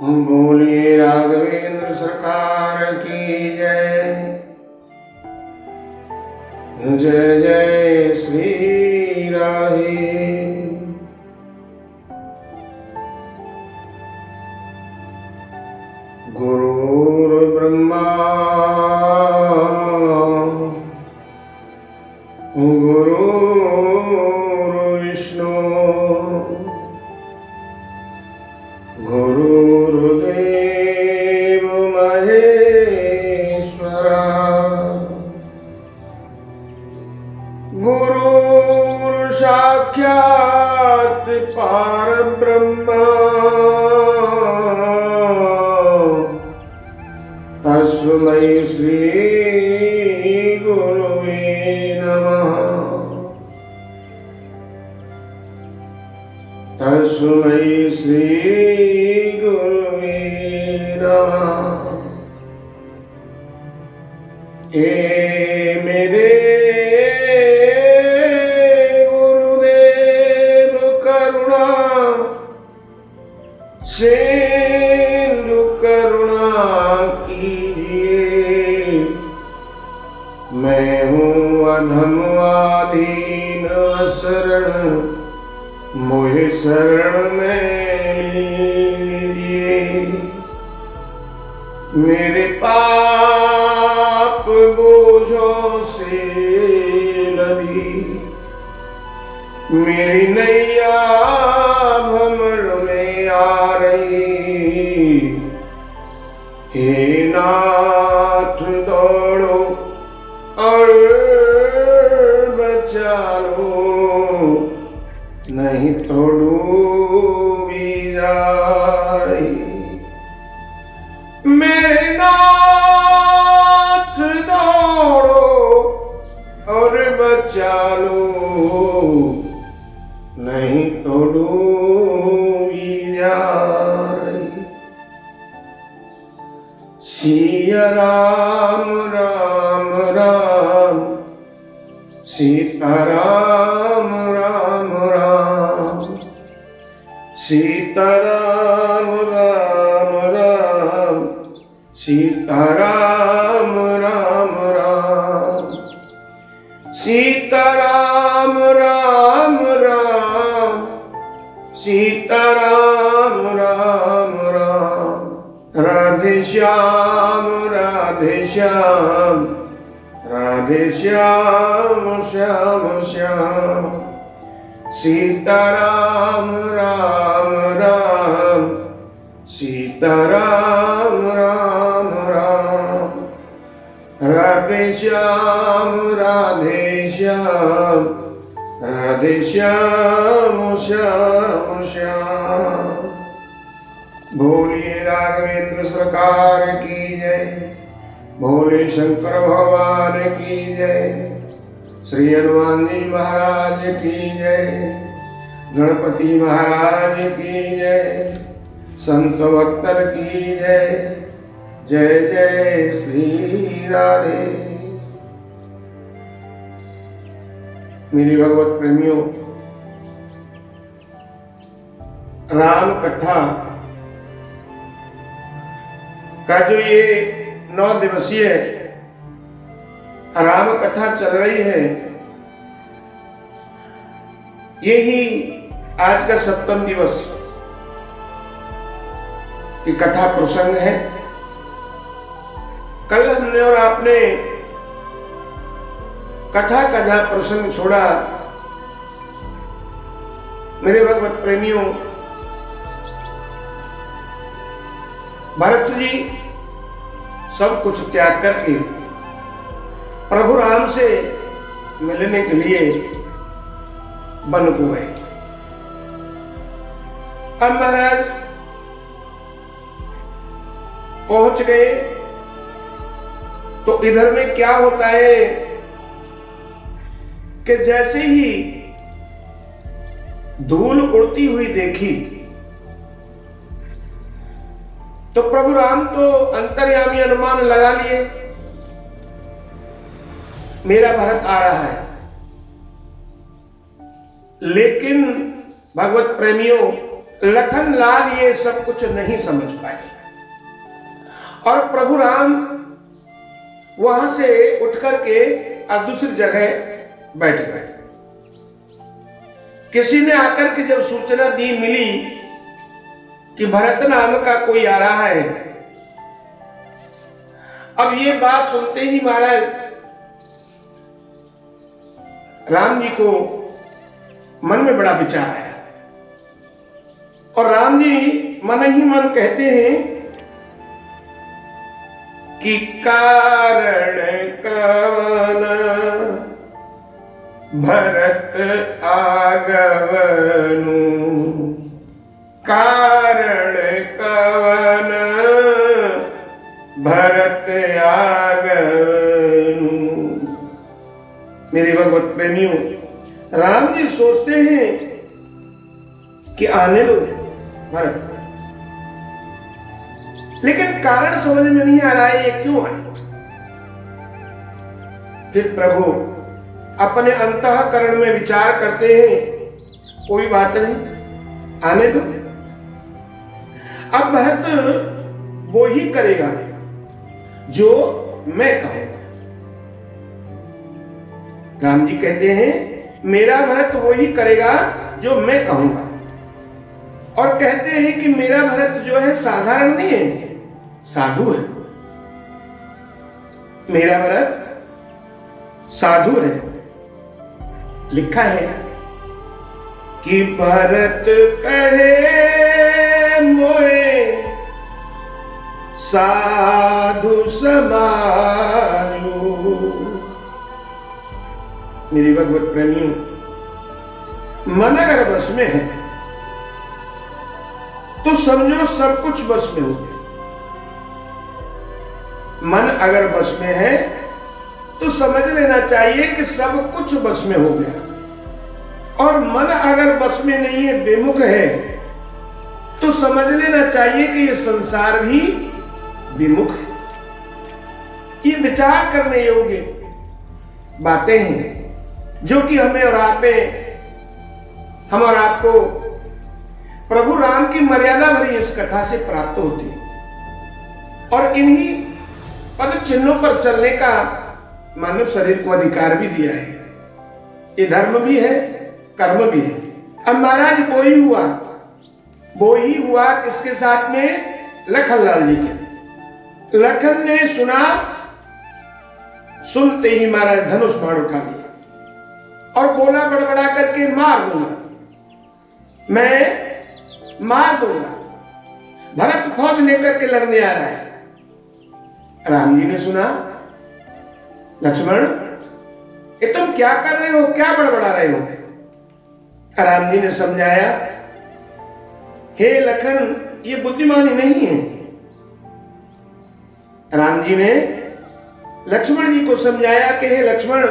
बोलिए राघवेंद्र सरकार की जय। जय जय श्री राधे। गुरुर्ब्रह्मा गुरुर्विष्णु गुरुर्देव महेश्वरा गुरुर् साक्षात् परब्रह्म तस्मै श्री गुरुवे नमः। तस्मै श्री गुरुवे नमः। हे मेरे गुरुदेव करुणा सिंधु करुणा कीजिए। मैं हूँ अधम आधीन शरण मोहे शरण में लीजिए। मेरे पाप बोझों से लदी मेरी नैया भंवर में आ रही। हे नाथ दौड़ो और बचा लो, नहीं तो डूबी जाए। मेरे नाथ दौड़ो और बचा लो, नहीं तो डूबी जाए। सिया राम राम राम सीता राम राम राम सीता राम राम राम सीता राम राम राम सीता राम राम राम सीता राम राम राम। राधे श्याम राधे श्याम राधे श्याम श्याम श्याम सीता राम राम राम सीता राम राम राम। राधे श्याम राधे श्याम राधे श्याम श्याम श्याम। बोलिए राघवेंद्र सरकार की जय। भोले शंकर भगवान की जय। श्री हनुमान जी महाराज की जय। गणपति महाराज की जय। संत भक्तर की जय। जय जय श्री राधे। मेरे भगवत प्रेमियों, राम कथा का जो ये 9 दिवसीय राम कथा चल रही है, यही आज का 7वां दिवस की कथा प्रसंग है। कल हमने और आपने कथा का जहां प्रसंग छोड़ा, मेरे भगवत प्रेमियों, भरत जी सब कुछ त्याग करके प्रभु राम से मिलने के लिए वन को गए। अब महाराज पहुंच गए तो इधर में क्या होता है कि जैसे ही धूल उड़ती हुई देखी तो प्रभु राम तो अंतर्यामी अनुमान लगा लिए, मेरा भरत आ रहा है। लेकिन भगवत प्रेमियों, लखन लाल ये सब कुछ नहीं समझ पाए और प्रभु राम वहां से उठ करके और दूसरी जगह बैठ गए। किसी ने आकर के जब सूचना दी मिली कि भरत नाम का कोई आ रहा है, अब ये बात सुनते ही महाराज राम जी को मन में बड़ा विचार आया और राम जी मन ही मन कहते हैं कि कारण कवन भरत आगवनु, कारण कवन भरत आगवनु। मेरे भगवत प्रेमियों, राम जी सोचते हैं कि आने दो भरत, लेकिन कारण समझ में नहीं आ रहा है ये क्यों आए। फिर प्रभु अपने अंतःकरण में विचार करते हैं, कोई बात नहीं, आने दो। अब भरत वो ही करेगा जो मैं कहूंगा। राम जी कहते हैं मेरा भरत वो ही करेगा जो मैं कहूंगा, और कहते हैं कि मेरा भरत जो है साधारण नहीं है, साधु है। मेरा भरत साधु है। लिखा है कि भरत कहे मोए साधु समाजू। मेरी भगवत प्रेमियों, मन अगर बस में है तो समझो सब कुछ बस में हो गया। मन अगर बस में है तो समझ लेना चाहिए कि सब कुछ बस में हो गया, और मन अगर बस में नहीं है, बेमुख है, तो समझ लेना चाहिए कि ये संसार भी विमुख है। ये विचार करने योग्य बातें हैं जो कि हमें और हम और आपको प्रभु राम की मर्यादा भरी इस कथा से प्राप्त होती है, और इन्हीं पद चिन्हों पर चलने का मानव शरीर को अधिकार भी दिया है। ये धर्म भी है, कर्म भी है। अब महाराज वो ही हुआ किसके साथ में? लखनलाल जी के। लखन ने सुना, सुनते ही महाराज धनुष बाण उठा लिया और बोला बड़बड़ा करके, मार दूंगा, मैं मार दूंगा, भरत फौज लेकर के लड़ने आ रहा है। राम जी ने सुना, लक्ष्मण ये तुम क्या कर रहे हो, क्या बड़बड़ा रहे हो? राम जी ने समझाया, हे लखन ये बुद्धिमानी नहीं है। राम जी ने लक्ष्मण जी को समझाया कि हे लक्ष्मण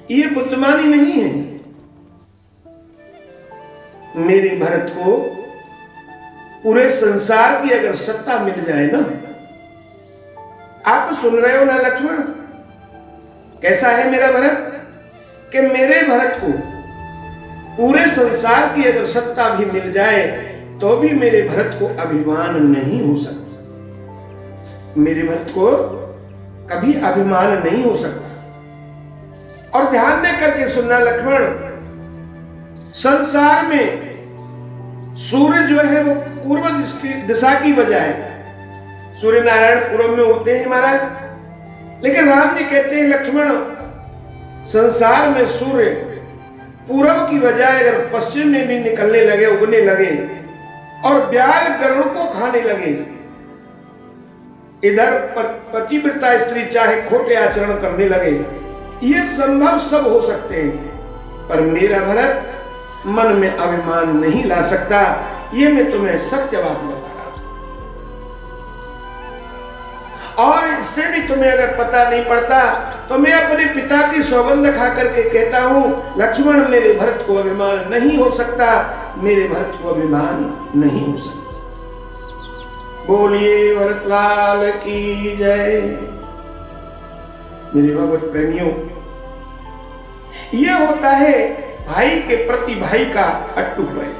ये बुद्धिमानी नहीं है। मेरे भरत को पूरे संसार की अगर सत्ता मिल जाए ना, आप सुन रहे हो ना लक्ष्मण, कैसा है मेरा भरत, कि मेरे भरत को पूरे संसार की अगर सत्ता भी मिल जाए तो भी मेरे भरत को अभिमान नहीं हो सकता। मेरे भरत को कभी अभिमान नहीं हो सकता। और ध्यान दे करके सुनना लक्ष्मण, संसार में सूर्य जो है वो पूर्व दिशा की बजाय, सूर्य नारायण पूर्व में होते हैं महाराज, लेकिन राम जी कहते हैं लक्ष्मण संसार में सूर्य पूर्व की बजाय अगर पश्चिम में भी निकलने लगे, उगने लगे और ब्याल गरुड़ को खाने लगे, इधर पतिव्रता स्त्री चाहे खोटे आचरण करने लगे, ये संभव सब हो सकते हैं, पर मेरा भरत मन में अभिमान नहीं ला सकता। ये मैं तुम्हें सत्य बात बता रहा हूं, और इससे भी तुम्हें अगर पता नहीं पड़ता तो मैं अपने पिता की सौगंध खा करके कहता हूं, लक्ष्मण मेरे भरत को अभिमान नहीं हो सकता, मेरे भरत को अभिमान नहीं हो सकता। बोलिए भरतलाल की जय। मेरे भगवत प्रेमियों, यह होता है भाई के प्रति भाई का अटूट प्रेम।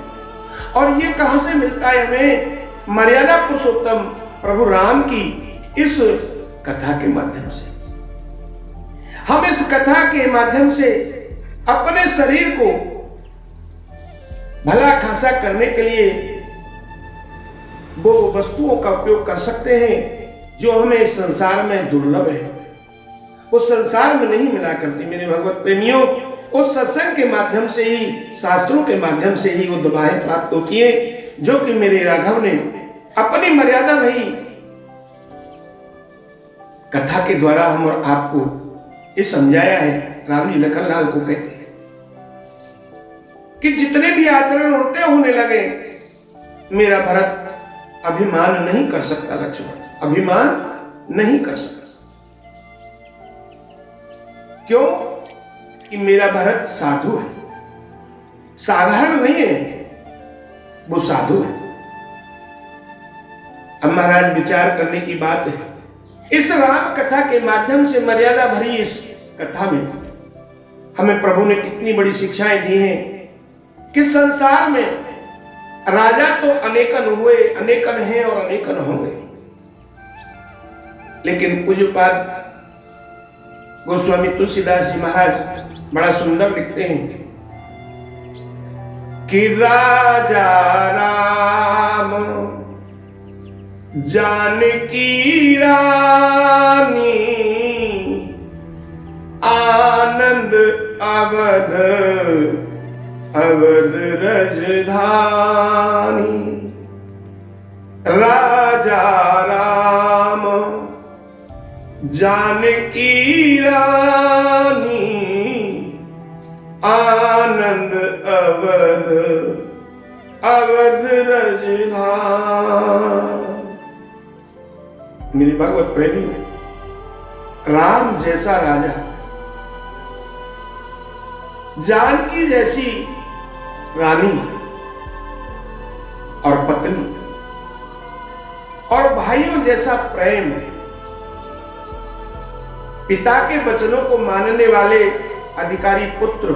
और ये कहां से मिलता है हमें? मर्यादा पुरुषोत्तम प्रभु राम की इस कथा के माध्यम से। हम इस कथा के माध्यम से अपने शरीर को भला खासा करने के लिए वो वस्तुओं का उपयोग कर सकते हैं जो हमें इस संसार में दुर्लभ है, वो संसार में नहीं मिला करती। मेरे भगवत प्रेमियों, उस सत्संग के माध्यम से ही, शास्त्रों के माध्यम से ही वो दवाएं प्राप्त होती है जो कि मेरे राघव ने अपनी मर्यादा भई कथा के द्वारा हम और आपको ये समझाया है। राम जी लखनलाल को कहते हैं कि जितने भी आचरण उल्टे होने लगे, मेरा भरत अभिमान नहीं कर सकता, लक्ष्मण अभिमान नहीं कर सकता। क्यों? कि मेरा भरत साधु है, साधारण नहीं है, वो साधु है। अब महाराज विचार करने की बात है, इस राम कथा के माध्यम से, मर्यादा भरी इस कथा में हमें प्रभु ने कितनी बड़ी शिक्षाएं दी हैं कि संसार में राजा तो अनेकन हुए, अनेकन हैं और अनेकन होंगे, लेकिन पूज्यपाद गोस्वामी तुलसीदास जी महाराज बड़ा सुंदर लिखते हैं कि राजा राम जानकी रानी आनंद अवध अवध रजधानी। राजा राम जानकी रानी आनंद अवध अवध रजधानी। मेरे भगवत प्रेमी, राम जैसा राजा, जानकी जैसी रानी और पत्नी और भाइयों जैसा प्रेम, पिता के वचनों को मानने वाले अधिकारी पुत्र,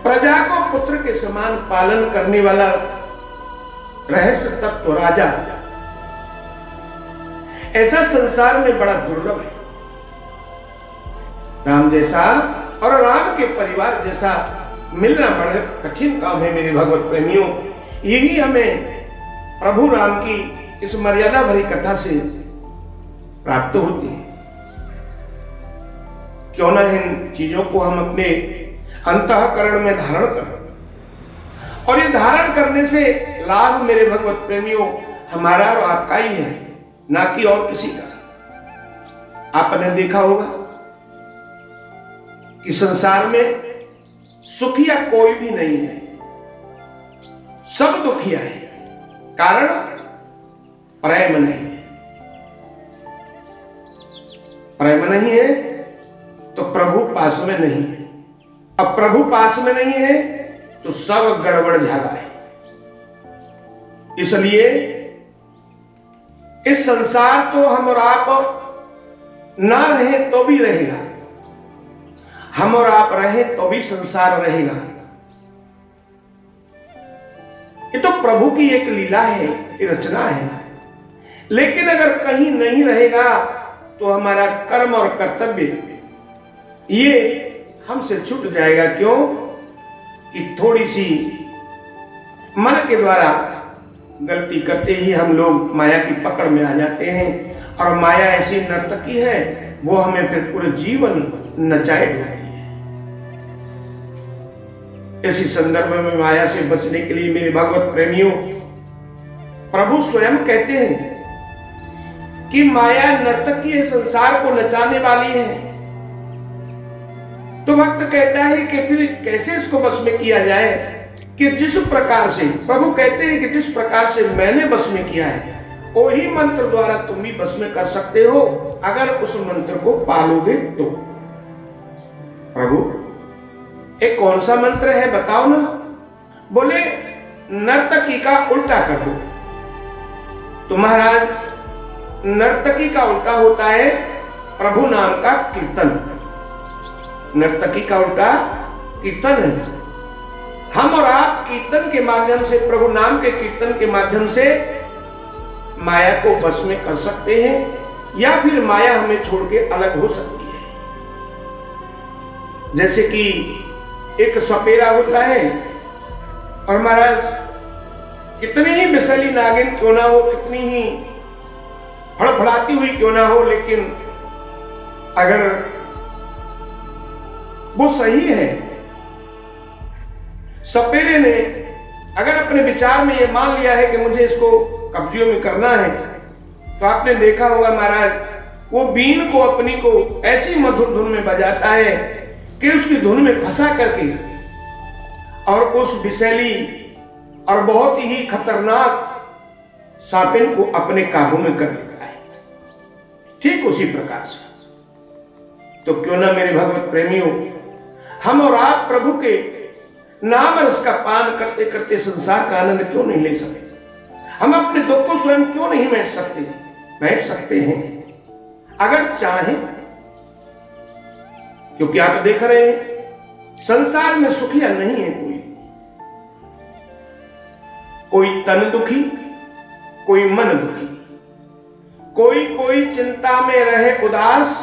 प्रजा को पुत्र के समान पालन करने वाला रहस्य तत्व राजा, ऐसा संसार में बड़ा दुर्लभ है। राम जैसा और राम के परिवार जैसा मिलना बड़ा कठिन काम है। मेरे भगवत प्रेमियों, यही हमें प्रभु राम की इस मर्यादा भरी कथा से प्राप्त होती है। क्यों ना इन चीजों को हम अपने अंतःकरण में धारण करें, और ये धारण करने से लाभ मेरे भगवत प्रेमियों हमारा और आपका ही है, ना कि और किसी का। आपने देखा होगा कि संसार में सुखिया कोई भी नहीं है, सब दुखिया है। कारण प्रेम नहीं है। प्रेम नहीं है तो प्रभु पास में नहीं है। अब प्रभु पास में नहीं है तो सब गड़बड़ झाला है। इसलिए इस संसार तो हम और आप ना रहे तो भी रहेगा, हम और आप रहे तो भी संसार रहेगा। ये तो प्रभु की एक लीला है, ये रचना है। लेकिन अगर कहीं नहीं रहेगा तो हमारा कर्म और कर्तव्य ये हमसे छूट जाएगा। क्यों? कि थोड़ी सी मन के द्वारा गलती करते ही हम लोग माया की पकड़ में आ जाते हैं, और माया ऐसी नर्तकी है, वो हमें फिर पूरे जीवन नचाए जाती है। इसी संदर्भ में माया से बचने के लिए मेरे भगवत प्रेमियों, प्रभु स्वयं कहते हैं कि माया नर्तकी है, संसार को नचाने वाली है। तो भक्त कहता है कि फिर कैसे इसको बस में किया जाए? कि जिस प्रकार से प्रभु कहते हैं कि जिस प्रकार से मैंने बस में किया है, वही मंत्र द्वारा तुम भी बस में कर सकते हो, अगर उस मंत्र को पालोगे तो। प्रभु एक कौन सा मंत्र है बताओ ना? बोले नर्तकी का उल्टा कर दो। तो महाराज, नर्तकी का उल्टा होता है प्रभु नाम का कीर्तन। नर्तकी का उल्टा कीर्तन है। हम और आप कीर्तन के माध्यम से, प्रभु नाम के कीर्तन के माध्यम से माया को बस में कर सकते हैं, या फिर माया हमें छोड़ के अलग हो सकती है। जैसे कि एक सपेरा होता है, और महाराज कितनी ही विषैली नागिन क्यों ना हो, कितनी ही फड़फड़ाती हुई क्यों ना हो, लेकिन अगर वो सही है, सपेरे ने अगर अपने विचार में ये मान लिया है कि मुझे इसको कब्जियों में करना है, तो आपने देखा होगा महाराज, वो बीन को अपनी को ऐसी मधुर धुन में बजाता है कि उसकी धुन में फंसा करके और उस विषैली और बहुत ही खतरनाक सांपिन को अपने काबू में कर लेता है। ठीक उसी प्रकार से तो क्यों ना मेरे भगवत प्रेमियों, हम और आप प्रभु के नाम रस का पान करते करते संसार का आनंद क्यों नहीं ले सकते? हम अपने दुख को स्वयं क्यों नहीं बैठ सकते? बैठ सकते हैं अगर चाहें, क्योंकि आप देख रहे हैं संसार में सुखिया नहीं है कोई तन दुखी, कोई मन दुखी, कोई चिंता में रहे उदास,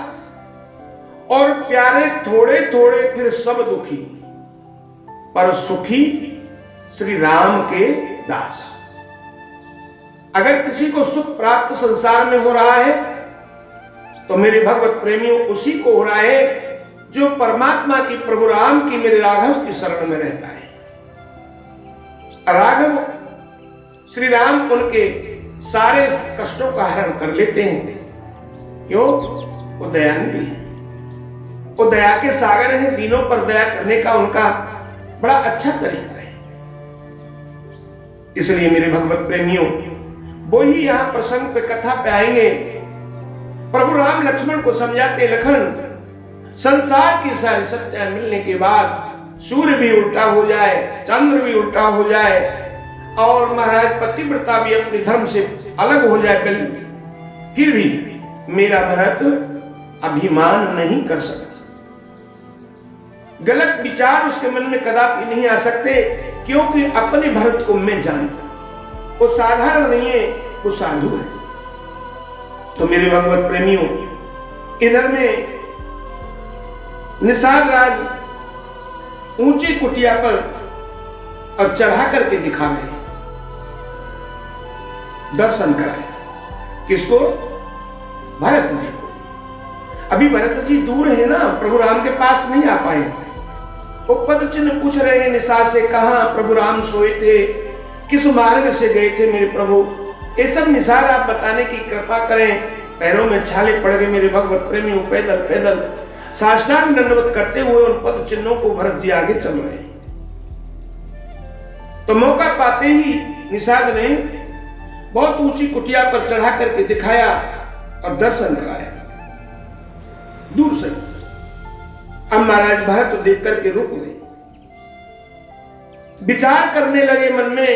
और प्यारे थोड़े थोड़े फिर सब दुखी, पर सुखी श्री राम के दास। अगर किसी को सुख प्राप्त संसार में हो रहा है तो मेरे भगवत प्रेमियों उसी को हो रहा है जो परमात्मा की, प्रभु राम की, मेरे राघव की शरण में रहता है। राघव श्री राम उनके सारे कष्टों का हरण कर लेते हैं। क्यों? वो दयानिधि है, वो दया के सागर हैं, दीनों पर दया करने का उनका बड़ा अच्छा तरीका है। इसलिए मेरे भगवत प्रेमियों, वो ही यहां प्रसंग पे, कथा पे आएंगे। प्रभु राम लक्ष्मण को समझाते, लखन संसार की सारी सत्या मिलने के बाद सूर्य भी उल्टा हो जाए, चंद्र भी उल्टा हो जाए, और महाराज पतिव्रता भी अपने धर्म से अलग हो जाए, फिर भी मेरा भरत अभिमान नहीं कर सकता। गलत विचार उसके मन में कदापि नहीं आ सकते, क्योंकि अपने भरत को मैं जानता, वो साधारण नहीं है, वो साधु है। तो मेरे भगवत प्रेमियों, इधर में निषाद राज ऊंची कुटिया पर और चढ़ा करके दिखा रहे हैं, दर्शन कराए। किसको? भरत जी को। अभी भरत जी दूर है ना, प्रभु राम के पास नहीं आ पाए। वो पद चिन्ह पूछ रहे हैं निषाद से, कहां प्रभु राम सोए थे, किस मार्ग से गए थे मेरे प्रभु? ये सब निषाद आप बताने की कृपा करें। पैरों में छाले पड़ गए मेरे भगवत प्रेमियों, पैदल पैदल साष्टांग दंडवत करते हुए उन पद चिन्हों को भरत जी आगे चल रहे हैं। तो मौका पाते ही निषाद ने बहुत ऊंची कुटिया पर चढ़ा करके दिखाया और दर्शन कराया दूर से। अब महाराज भरत देख करके रुक गए, विचार करने लगे मन में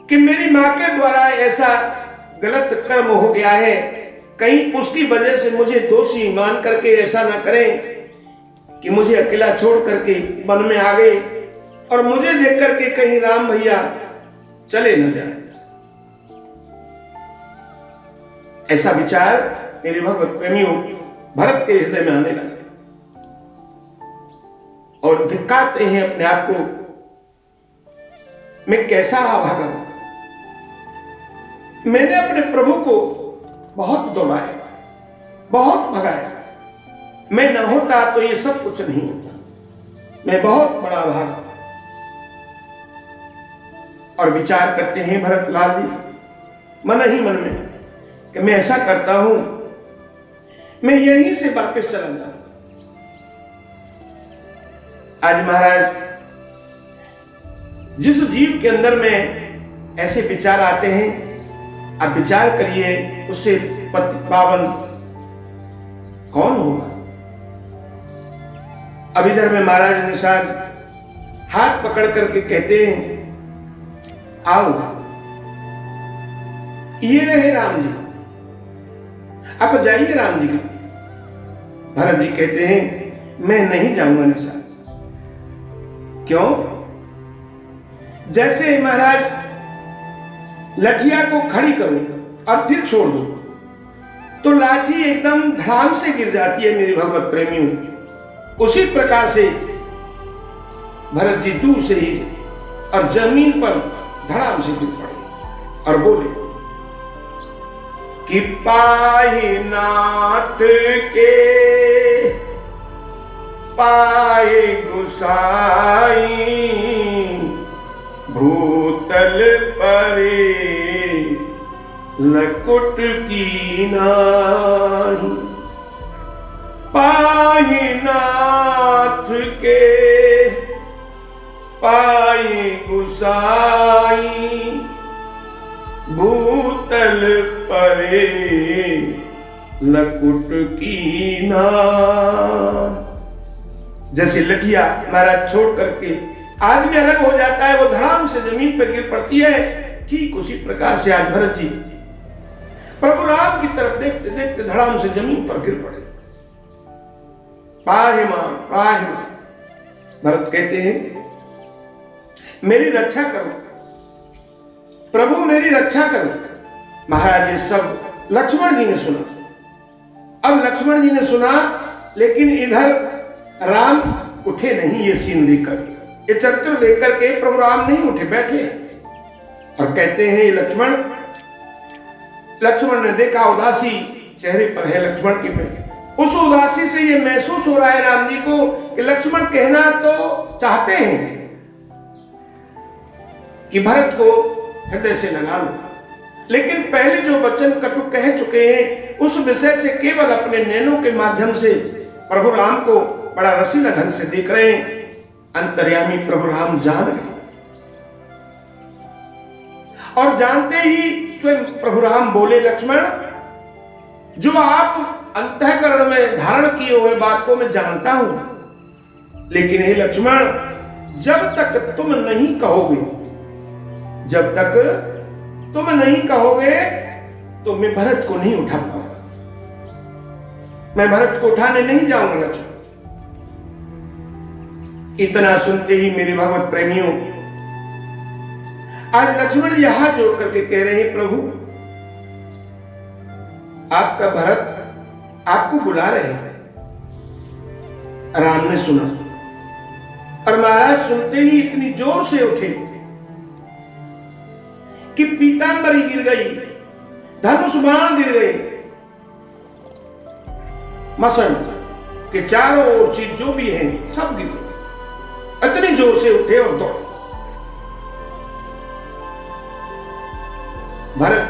कि मेरी मां के द्वारा ऐसा गलत कर्म हो गया है, कहीं उसकी वजह से मुझे दोषी मान करके ऐसा ना करें कि मुझे अकेला छोड़ करके वन में आ गए और मुझे देख करके कहीं राम भैया चले न जाए। ऐसा विचार मेरे भगवत प्रेमियों भरत के हृदय में आने लगा और धिक्कारते हैं अपने आप को, मैं कैसा अभागा हूं। मैंने अपने प्रभु को बहुत दौड़ाया, बहुत भगाया, मैं न होता तो ये सब कुछ नहीं होता, मैं बहुत बड़ा भागा। और विचार करते हैं भरत लाल जी मन ही मन में कि मैं ऐसा करता हूं, मैं यहीं से वापस चला जाऊं। आज महाराज जिस जीव के अंदर में ऐसे विचार आते हैं, आप विचार करिए उससे पति पावन कौन होगा। अब इधर में महाराज निषाद हाथ पकड़ करके कहते हैं, आओ ये रहे राम जी, आप जाइए राम जी के। भरत जी कहते हैं, मैं नहीं जाऊंगा निषाद। क्यों? जैसे महाराज लठिया को खड़ी करो और फिर छोड़ दो तो लाठी एकदम धड़ाम से गिर जाती है मेरे भगवत प्रेमियों, उसी प्रकार से भरत जी दूर से ही और जमीन पर धड़ाम से गिर पड़े और बोले कि पाहि नाथ के पाए गुसाई भूतल परे लकुट की नाही। पाहि नाथ के पाए गुसाई भूतल परे लकुट की नाही। जैसे लठिया महाराज छोड़ करके आदमी अलग हो जाता है, वो धड़ाम से जमीन पर गिर पड़ती है, ठीक उसी प्रकार से आज भरत जी प्रभु राम की तरफ देखते देखते धड़ाम से जमीन पर गिर पड़े। पाहि मां भरत कहते हैं मेरी रक्षा करो प्रभु, मेरी रक्षा करो। महाराज ये सब लक्ष्मण जी ने सुना। अब लक्ष्मण जी ने सुना लेकिन इधर राम उठे नहीं। ये सीन देखकर, ये चरित्र देख करके प्रभु राम नहीं उठे, बैठे और कहते हैं लक्ष्मण ने देखा उदासी चेहरे पर है लक्ष्मण के पे। उस उदासी से ये महसूस हो रहा है राम जी को कि लक्ष्मण कहना तो चाहते हैं कि भरत को हृदय से लगा लो, लेकिन पहले जो वचन कटु कह चुके हैं उस विषय से केवल अपने नैनों के माध्यम से प्रभु राम को बड़ा रसीला ढंग से देख रहे हैं। अंतर्यामी प्रभु राम जान गए और जानते ही स्वयं प्रभु राम बोले लक्ष्मण, जो आप अंतःकरण में धारण किए हुए बात को मैं जानता हूं, लेकिन हे लक्ष्मण जब तक तुम नहीं कहोगे, जब तक तुम नहीं कहोगे तो मैं भरत को नहीं उठा पाऊंगा, मैं भरत को उठाने नहीं जाऊंगा लक्ष्मण। इतना सुनते ही मेरे भगवत प्रेमियों आज लक्ष्मण जी हाथ जोड़ करके कह रहे हैं प्रभु आपका भरत आपको बुला रहे हैं। राम ने सुना और महाराज सुनते ही इतनी जोर से उठे कि पीतांबरी गिर गई, धनुष बाण गिर गए, मसन के चारों ओर चीज जो भी है सब गिर गई। इतनी जोर से उठे और दौड़े। भरत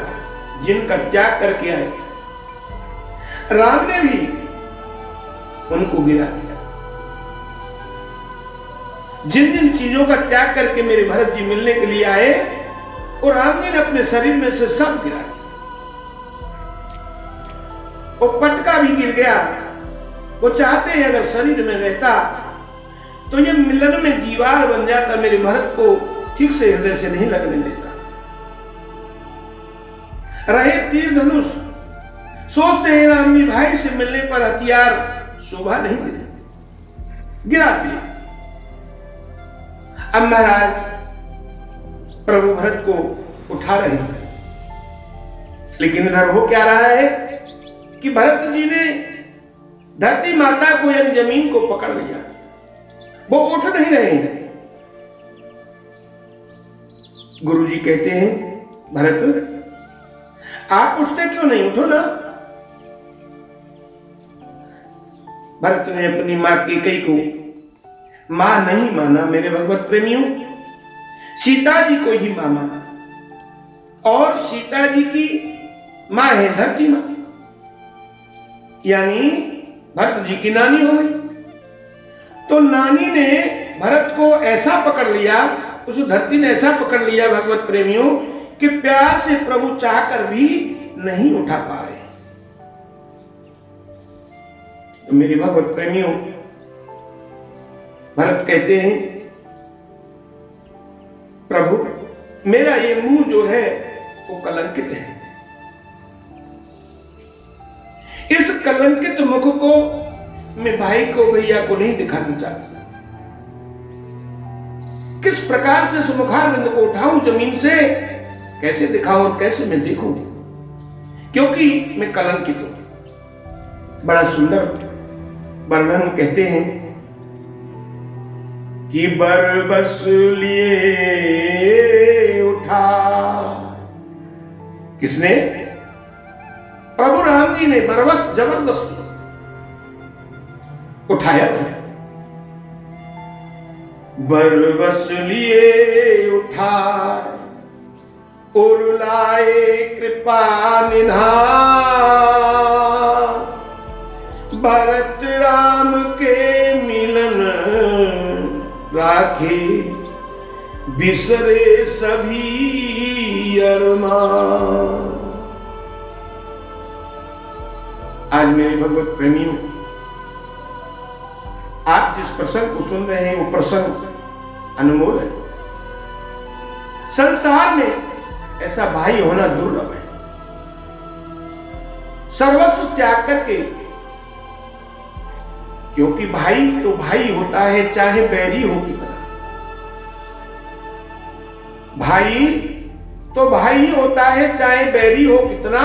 जिनका त्याग करके आए, राम ने भी उनको गिरा दिया। जिन जिन चीजों का त्याग करके मेरे भरत जी मिलने के लिए आए, और राम जी ने अपने शरीर में से सब गिरा दिया। वो पटका भी गिर गया। वो चाहते हैं अगर शरीर में रहता तो ये मिलन में दीवार बन जाता, मेरे भरत को ठीक से हृदय से नहीं लगने देता। रहे तीर धनुष, सोचते हैं राम जी भाई से मिलने पर हथियार शोभा नहीं देते, गिरा दिया। अब महाराज प्रभु भरत को उठा रहे हैं, लेकिन इधर हो क्या रहा है कि भरत जी ने धरती माता को यानी जमीन को पकड़ लिया, वो उठ नहीं रहे हैं। गुरु जी कहते हैं भरत आप उठते क्यों नहीं, उठो ना। भरत ने अपनी मां कैकेयी को मां नहीं माना मेरे भगवत प्रेमियों, सीता जी को ही मां माना, और सीता जी की मां है धरती मां, यानी भरत जी की नानी हो गई। तो नानी ने भरत को ऐसा पकड़ लिया, उस धरती ने ऐसा पकड़ लिया भगवत प्रेमियों कि प्यार से प्रभु चाहकर भी नहीं उठा पा रहे। तो मेरे भगवत प्रेमियों भरत कहते हैं प्रभु मेरा ये मुंह जो है वो कलंकित है, इस कलंकित मुख को मैं भाई को भैया को नहीं दिखाना चाहता। किस प्रकार से उस मुखारविंद को उठाऊं जमीन से, कैसे दिखाऊं और कैसे मैं देखूं, क्योंकि मैं कलंकित हूं। बड़ा सुंदर वर्णन कहते हैं कि बरबस लिए उठा। किसने? प्रभु राम जी ने बरबस जबरदस्ती उठाया था। बरबस लिए उठा और लाए कृपा निधान, भरत राम के मिलन राखे बिसरे सभी अरमान। आज मेरे भगवत प्रेमियों, आप जिस प्रसंग को सुन रहे हैं वो प्रसंग अनमोल है। संसार में ऐसा भाई होना दुर्लभ है। सर्वस्व त्याग करके, क्योंकि भाई तो भाई होता है चाहे बैरी हो कितना। भाई तो भाई होता है चाहे बैरी हो कितना।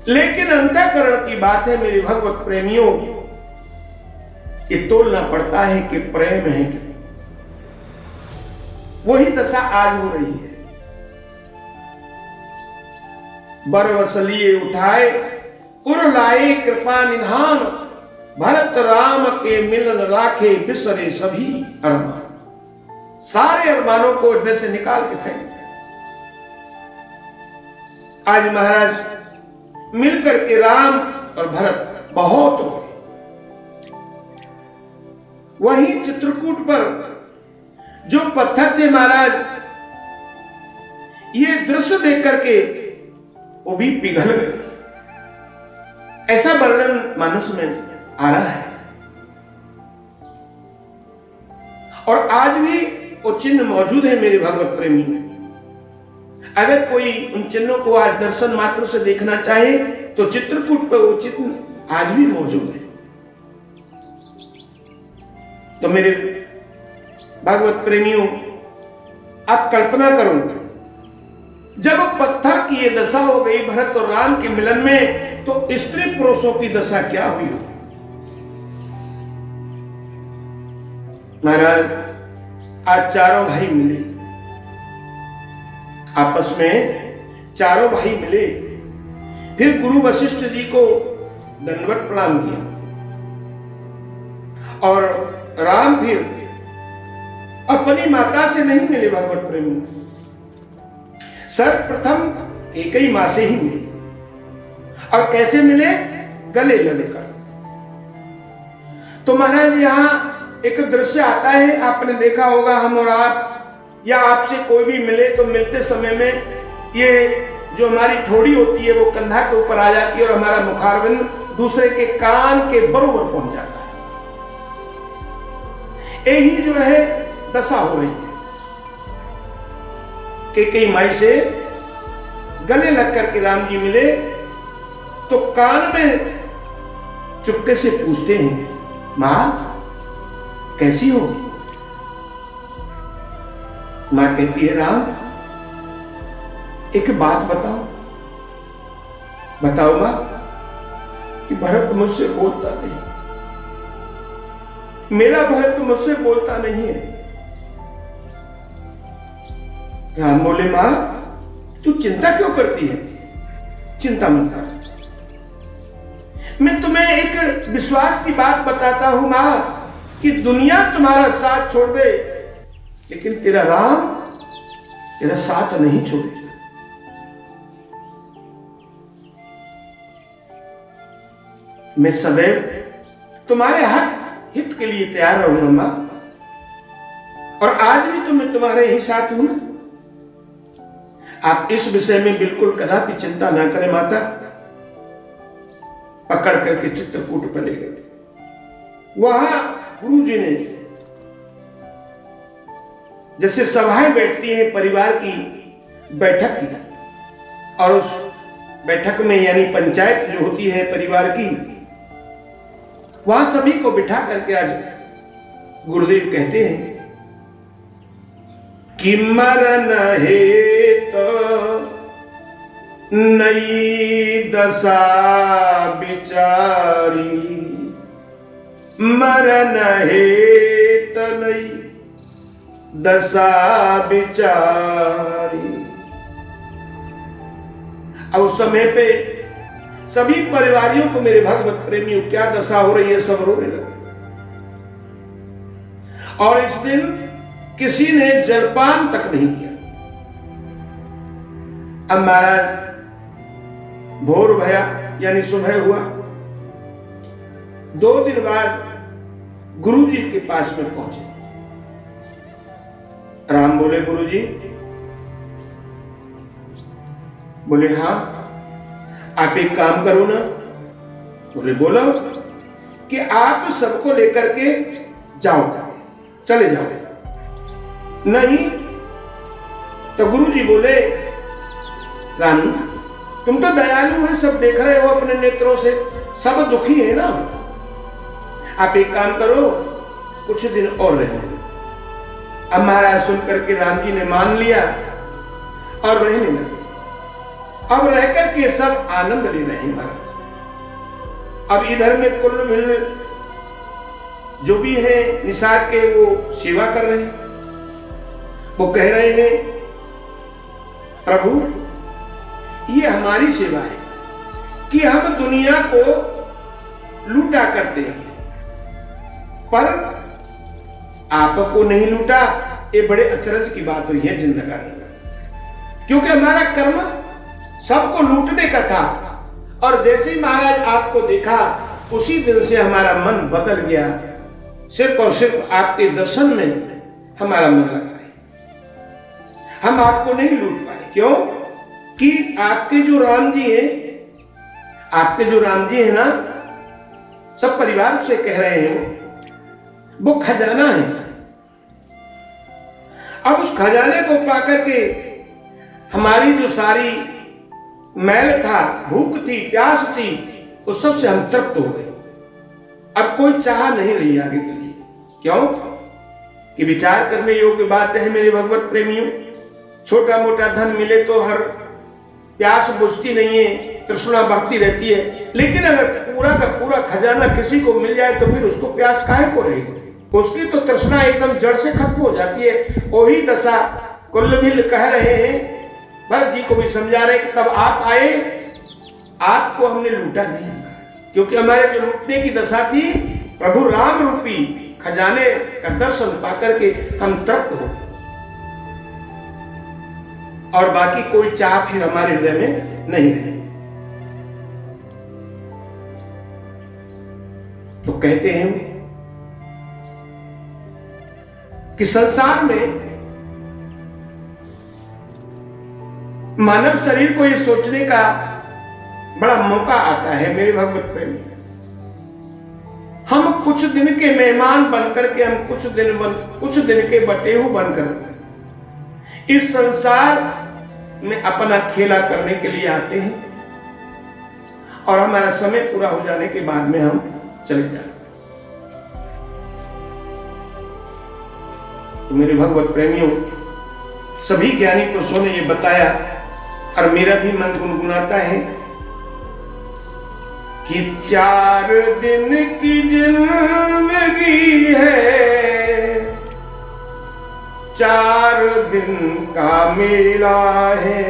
लेकिन अंतःकरण की बात है मेरे भगवत प्रेमियों, ये तोलना पड़ता है कि प्रेम है कि वही दशा आज हो रही है। बरबस लिए उठाए उर लाए कृपा निधान, भरत राम के मिलन राखे बिसरे सभी अरमान। सारे अरमानों को हृदय से निकाल के फेंक दिया। आज महाराज मिलकर के राम और भरत बहुत रोए। वहीं चित्रकूट पर जो पत्थर थे महाराज, ये दृश्य देख करके वो भी पिघल गए। ऐसा वर्णन मानस में आ रहा है। और आज भी वो चिन्ह मौजूद है मेरे भगवत प्रेमी में। अगर कोई उन चिन्हों को आज दर्शन मात्र से देखना चाहे तो चित्रकूट पर वो चिन्ह आज भी मौजूद है। तो मेरे भागवत प्रेमियों, आप कल्पना करो, जब पत्थर की ये दशा हो गई भरत और राम के मिलन में, तो स्त्री पुरुषों की दशा क्या हुई हो। महाराज आज चारों भाई मिले, आपस में चारों भाई मिले। फिर गुरु वशिष्ठ जी को दंडवत प्रणाम किया और राम फिर अपनी माता से नहीं मिले। भगवत प्रेमी, सर्वप्रथम एक ही मां से ही मिले। और कैसे मिले? गले लगकर। तो महाराज यहां एक दृश्य आता है, आपने देखा होगा, हम और आप या आपसे कोई भी मिले तो मिलते समय में ये जो हमारी ठोड़ी होती है वो कंधा के ऊपर आ जाती है और हमारा मुखारविंद दूसरे के कान के बरोबर पहुंच जाता है। यही जो है दशा हो रही है कि कई माई से गले लग करके राम जी मिले तो कान में चुपके से पूछते हैं, मां कैसी हो? मां कहती है, राम एक बात बताओ। बताओ मां। कि भरत मुझसे बोलता नहीं, मेरा भरत मुझसे बोलता नहीं है। राम बोले, मां तू चिंता क्यों करती है? चिंता मत कर, मैं तुम्हें एक विश्वास की बात बताता हूं मां, कि दुनिया तुम्हारा साथ छोड़ दे लेकिन तेरा राम तेरा साथ नहीं छोड़ेगा। मैं सदैव तुम्हारे हित के लिए तैयार रहूंगा मां, और आज भी तो मैं तुम्हारे ही साथ हूं ना। आप इस विषय में बिल्कुल कदापि चिंता ना करें माता। पकड़ करके चित्रकूट पर ले गए। वहां गुरु जी ने जैसे सभाएं बैठती हैं परिवार की बैठक की, और उस बैठक में यानी पंचायत जो होती है परिवार की, वहां सभी को बिठा करके आज गुरुदेव कहते हैं कि मरण हेत नई दशा बिचारी, मरण हेत नई दशा बिचारी। अब उस समय पे सभी परिवारियों को, मेरे भगवत प्रेमियों, क्या दशा हो रही है, सब रोने लगे। और इस दिन किसी ने जलपान तक नहीं किया। अब महाराज भोर भया, यानी सुबह हुआ। 2 दिन बाद गुरु जी के पास में पहुंचे। राम बोले, गुरु जी। बोले, हाँ। आप एक काम करो ना। बोले, बोलो। कि आप सबको लेकर के जाओ, चले जाओ। नहीं तो गुरु जी बोले, राम तुम तो दयालु है, सब देख रहे हो अपने नेत्रों से, सब दुखी है ना। आप एक काम करो, कुछ दिन और रहने दो। अब महाराज सुनकर के राम जी ने मान लिया और रहने लगे। अब रह करके सब आनंद ले रहे हैं महाराज। अब इधर में कुल मिल जो भी है निषाद के, वो सेवा कर रहे हैं। वो कह रहे हैं, प्रभु ये हमारी सेवा है कि हम दुनिया को लूटा करते हैं, पर आपको नहीं लूटा। ये बड़े अचरज की बात हुई है जिंदगानी में, क्योंकि हमारा कर्म सबको लूटने का था। और जैसे ही महाराज आपको देखा, उसी दिन से हमारा मन बदल गया। सिर्फ और सिर्फ आपके दर्शन में हमारा मन लगा है। हम आपको नहीं लूट पाए। क्यों? कि आपके जो राम जी हैं, आपके जो राम जी हैं ना, सब परिवार से कह रहे हैं वो खजाना है। अब उस खजाने को पाकर के हमारी जो सारी मैल था, भूख थी, प्यास थी, उस सब से हम तृप्त हो गए। अब कोई चाह नहीं रही आगे के लिए। क्यों? कि विचार करने योग्य बात है मेरे भगवत प्रेमियों। छोटा मोटा धन मिले तो हर प्यास बुझती नहीं है, तृष्णा बढ़ती रहती है। लेकिन अगर पूरा का पूरा खजाना किसी को मिल जाए तो फिर उसको प्यास काहे को रहेगी? उसकी तो तृष्णा एकदम जड़ से खत्म हो जाती है। वही दशा कुल्लभिल कह रहे हैं, भरत जी को भी समझा रहे कि तब आप आए, आपको हमने लूटा नहीं, क्योंकि हमारे जो लूटने की दशा थी, प्रभु राम रूपी खजाने का दर्शन पाकर के हम तृप्त हो, और बाकी कोई चाह फिर हमारे हृदय में नहीं रही। तो कहते हैं कि संसार में मानव शरीर को यह सोचने का बड़ा मौका आता है मेरे भगवत प्रेमी, हम कुछ दिन के मेहमान बनकर के, हम कुछ दिन के बटेहू बनकर इस संसार में अपना खेला करने के लिए आते हैं, और हमारा समय पूरा हो जाने के बाद में हम चले जाते हैं। तो मेरे भगवत प्रेमियों, सभी ज्ञानी पुरुषों ने यह बताया, और मेरा भी मन गुनगुनाता है कि 4 दिन की जिंदगी है, 4 दिन का मेला है।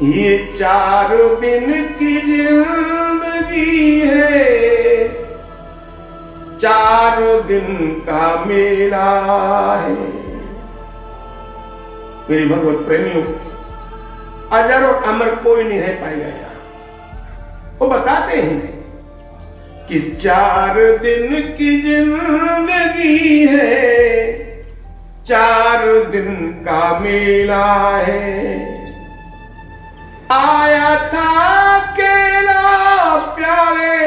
ये 4 दिन की जिंदगी है, 4 दिन का मेला है। मेरे भगवत प्रेमियों, अजर और अमर कोई नहीं रह पाएगा यार। वो बताते हैं कि 4 दिन की जिंदगी है, 4 दिन का मेला है। आया था अकेला प्यारे,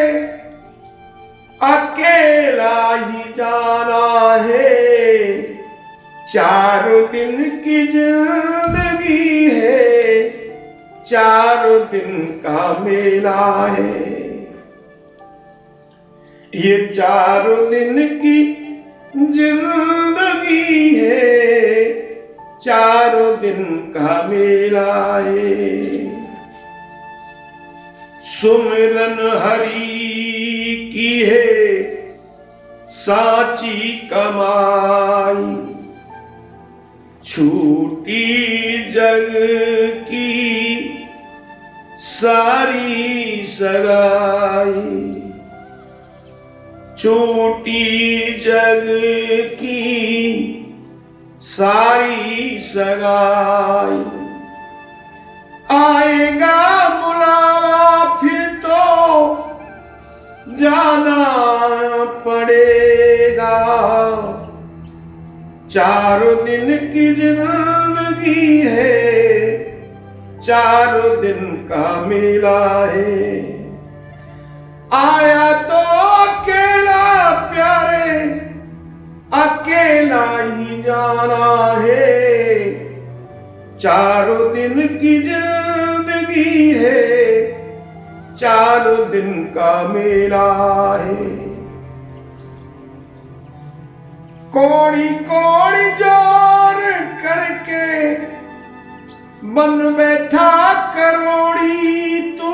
अकेला ही जाना है। 4 दिन की जिंदगी है, 4 दिन का मेला है। ये 4 दिन की जिंदगी है, चारों दिन का मेला है। सुमिरन हरि की है साची कमाई, छूटी जग की सारी सगाई, छूटी जग की सारी सगाई। आएगा बुलावा फिर तो जाना पड़ेगा, चारों दिन की जिंदगी है, चारों दिन का मेला है। आया तो अकेला प्यारे, अकेला ही जाना है, चारों दिन की जिंदगी है, चारों दिन का मेला है। कोड़ी कोड़ी जोर करके बन बैठा करोड़ी तू,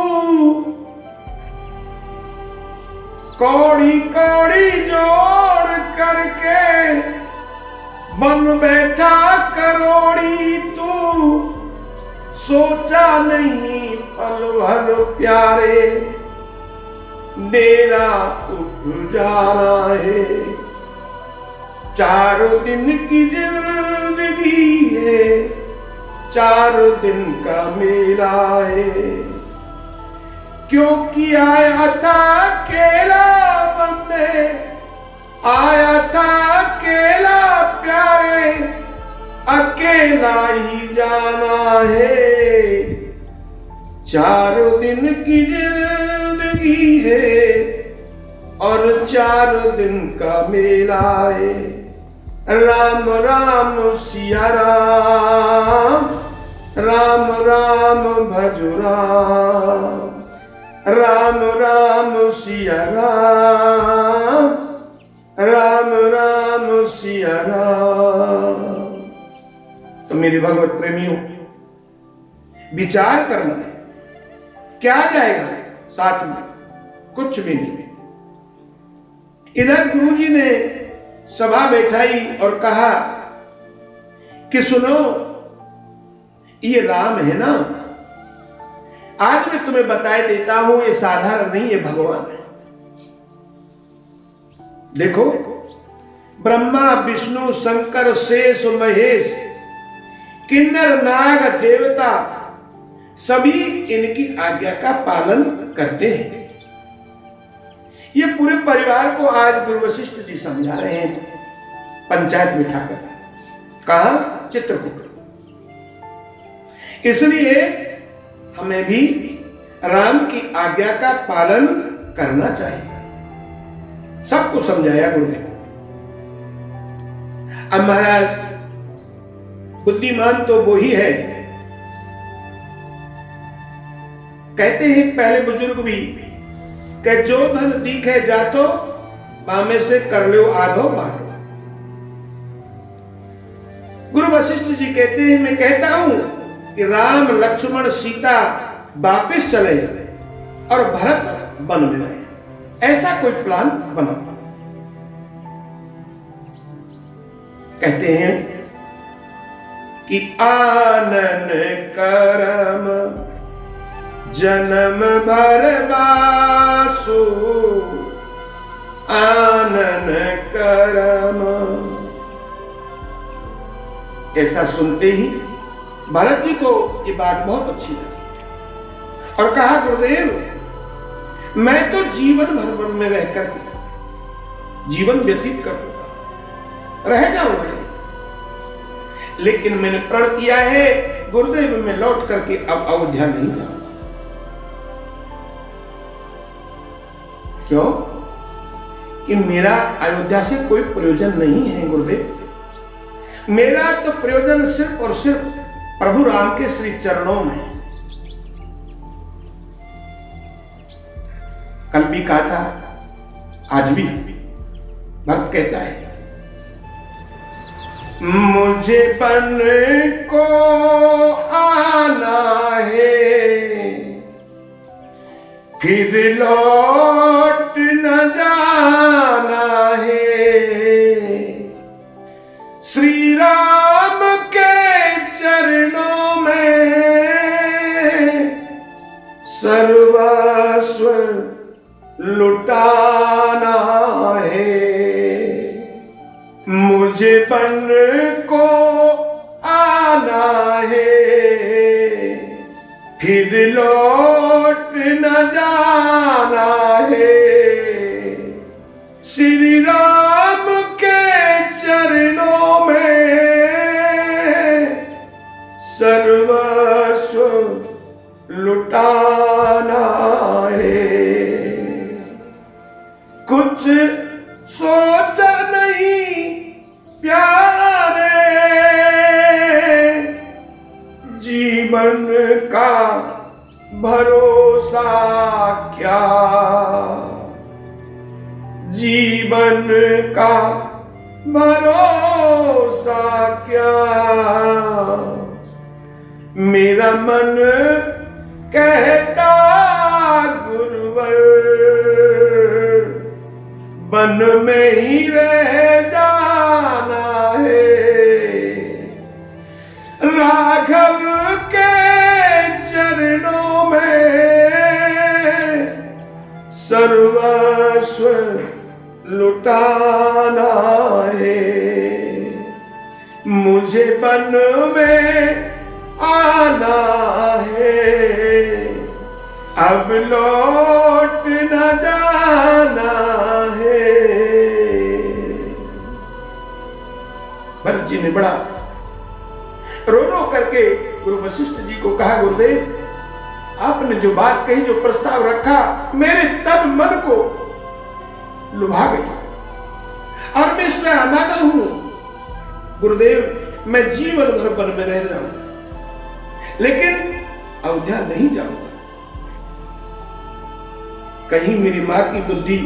कौड़ी कौड़ी जोड़ करके बन बैठा करोड़ी तू। सोचा नहीं पल भर प्यारे, डेरा उठ जाना है, चारों दिन की जिंदगी है, चारों दिन का मेला है। क्योंकि आया था अकेला बंदे, आया था अकेला प्यारे, अकेला ही जाना है, चारों दिन की जिंदगी है और चारों दिन का मेला है। राम राम सिया राम, राम राम भजो राम, राम राम सिया राम, राम राम सिया राम। तो मेरे भगवत प्रेमियों, विचार करना है, क्या जाएगा साथ में? कुछ भी नहीं। इधर गुरुजी ने सभा बैठाई और कहा कि सुनो, ये राम है ना, आज मैं तुम्हें बताए देता हूं, ये साधारण नहीं, ये भगवान है। देखो, ब्रह्मा विष्णु शंकर शेष महेश किन्नर नाग देवता सभी इनकी आज्ञा का पालन करते हैं। ये पूरे परिवार को आज गुरु वशिष्ठ जी समझा रहे हैं पंचायत बिठाकर। कहा? चित्रकूट। इसलिए हमें भी राम की आज्ञा का पालन करना चाहिए। सबको समझाया गुरुदेव। अब महाराज, बुद्धिमान तो वो ही है, कहते हैं पहले बुजुर्ग भी, कि जो धन दिखे जातो, बामे से कर लो आधो बारो। गुरु वशिष्ठ जी कहते हैं, मैं कहता हूं कि राम लक्ष्मण सीता वापिस चले और भरत वन में रहे, ऐसा कोई प्लान बना। कहते हैं कि आनन करम जन्म भर बासु, आनन करम। ऐसा सुनते ही भरत जी को ये बात बहुत अच्छी लगी और कहा, गुरुदेव, मैं तो जीवन भर वन में रहकर जीवन व्यतीत कर रह जाऊंगा, लेकिन मैंने प्रण किया है गुरुदेव, मैं लौट करके अब अयोध्या नहीं जाऊंगा। क्यों? कि मेरा अयोध्या से कोई प्रयोजन नहीं है गुरुदेव। मेरा तो प्रयोजन सिर्फ और सिर्फ प्रभु राम के श्री चरणों में। कल भी कहा था, आज भी भक्त कहता है मुझे बन को आना है, फिर लौट न जाना है। श्री राम के चरणों में सर्वस्व लुटाना है। मुझे बन को आना है, फिर लौट न जाना है। श्री राम के चरणों में सर्वस्व लुटाना है। कुछ सोचा नहीं प्यारे, जीवन का भरोसा क्या, जीवन का भरोसा क्या। मेरा मन कहता गुरुवर, वन में ही रह जाना है। राघव के चरणों में सर्वस्व लुटाना है। मुझे वन में आना है, अब लौट न जाना है। भरत जी ने बड़ा रो रो करके गुरु वशिष्ठ जी को कहा, गुरुदेव आपने जो बात कही, जो प्रस्ताव रखा, मेरे तन मन को लुभा गई और मैं इसमें आमादा हूं। गुरुदेव मैं जीवन भर वन में रह जाऊंगा, लेकिन अयोध्या नहीं जाऊंगा। कहीं मेरी मां की बुद्धि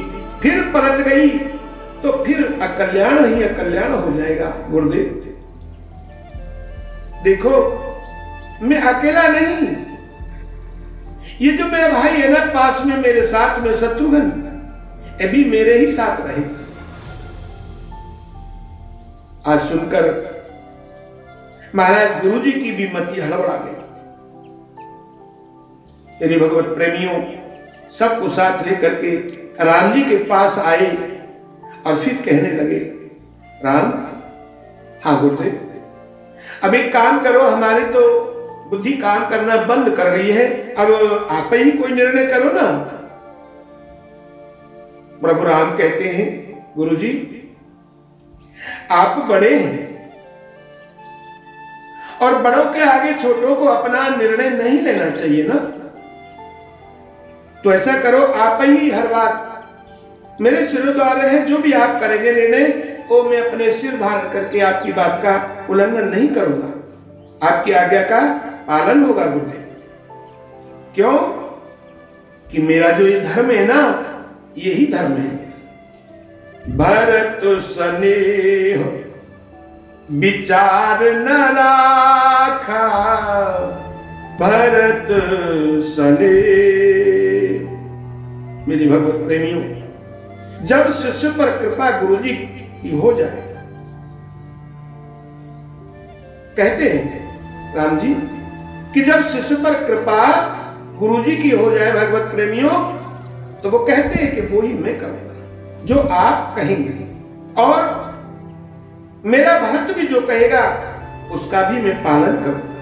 फिर पलट गई तो फिर अकल्याण ही अकल्याण हो जाएगा। गुरुदेव देखो मैं अकेला नहीं, ये जो मेरा भाई है ना पास में मेरे साथ में, शत्रुघ्न, ये भी मेरे ही साथ रहे। आज सुनकर महाराज गुरु जी की भी मति हड़बड़ा गई। तेरे भगवत प्रेमियों सबको साथ लेकर के राम जी के पास आए और फिर कहने लगे, राम, हाँ गुरुदेव, अब एक काम करो, हमारी तो बुद्धि काम करना बंद कर गई है, अब आप ही कोई निर्णय करो ना। प्रभु राम कहते हैं, गुरुजी आप बड़े हैं और बड़ों के आगे छोटों को अपना निर्णय नहीं लेना चाहिए ना। तो ऐसा करो, आप ही हर बात मेरे सिर द्वार है, जो भी आप करेंगे निर्णय वो मैं अपने सिर धारण करके आपकी बात का उल्लंघन नहीं करूंगा, आपकी आज्ञा का पालन होगा गुरुदेव। क्यों कि मेरा जो ये धर्म है ना, यही धर्म है। भरत स्नेह विचार न राखा, भरत स्नेह। मेरी भगवत प्रेमियों, जब शिष्य पर कृपा गुरुजी की हो जाए, कहते हैं राम जी कि जब शिष्य पर कृपा गुरुजी की हो जाए भगवत प्रेमियों, तो वो कहते हैं कि वो ही मैं करूंगा जो आप कहेंगे, और मेरा भरत भी जो कहेगा उसका भी मैं पालन करूंगा।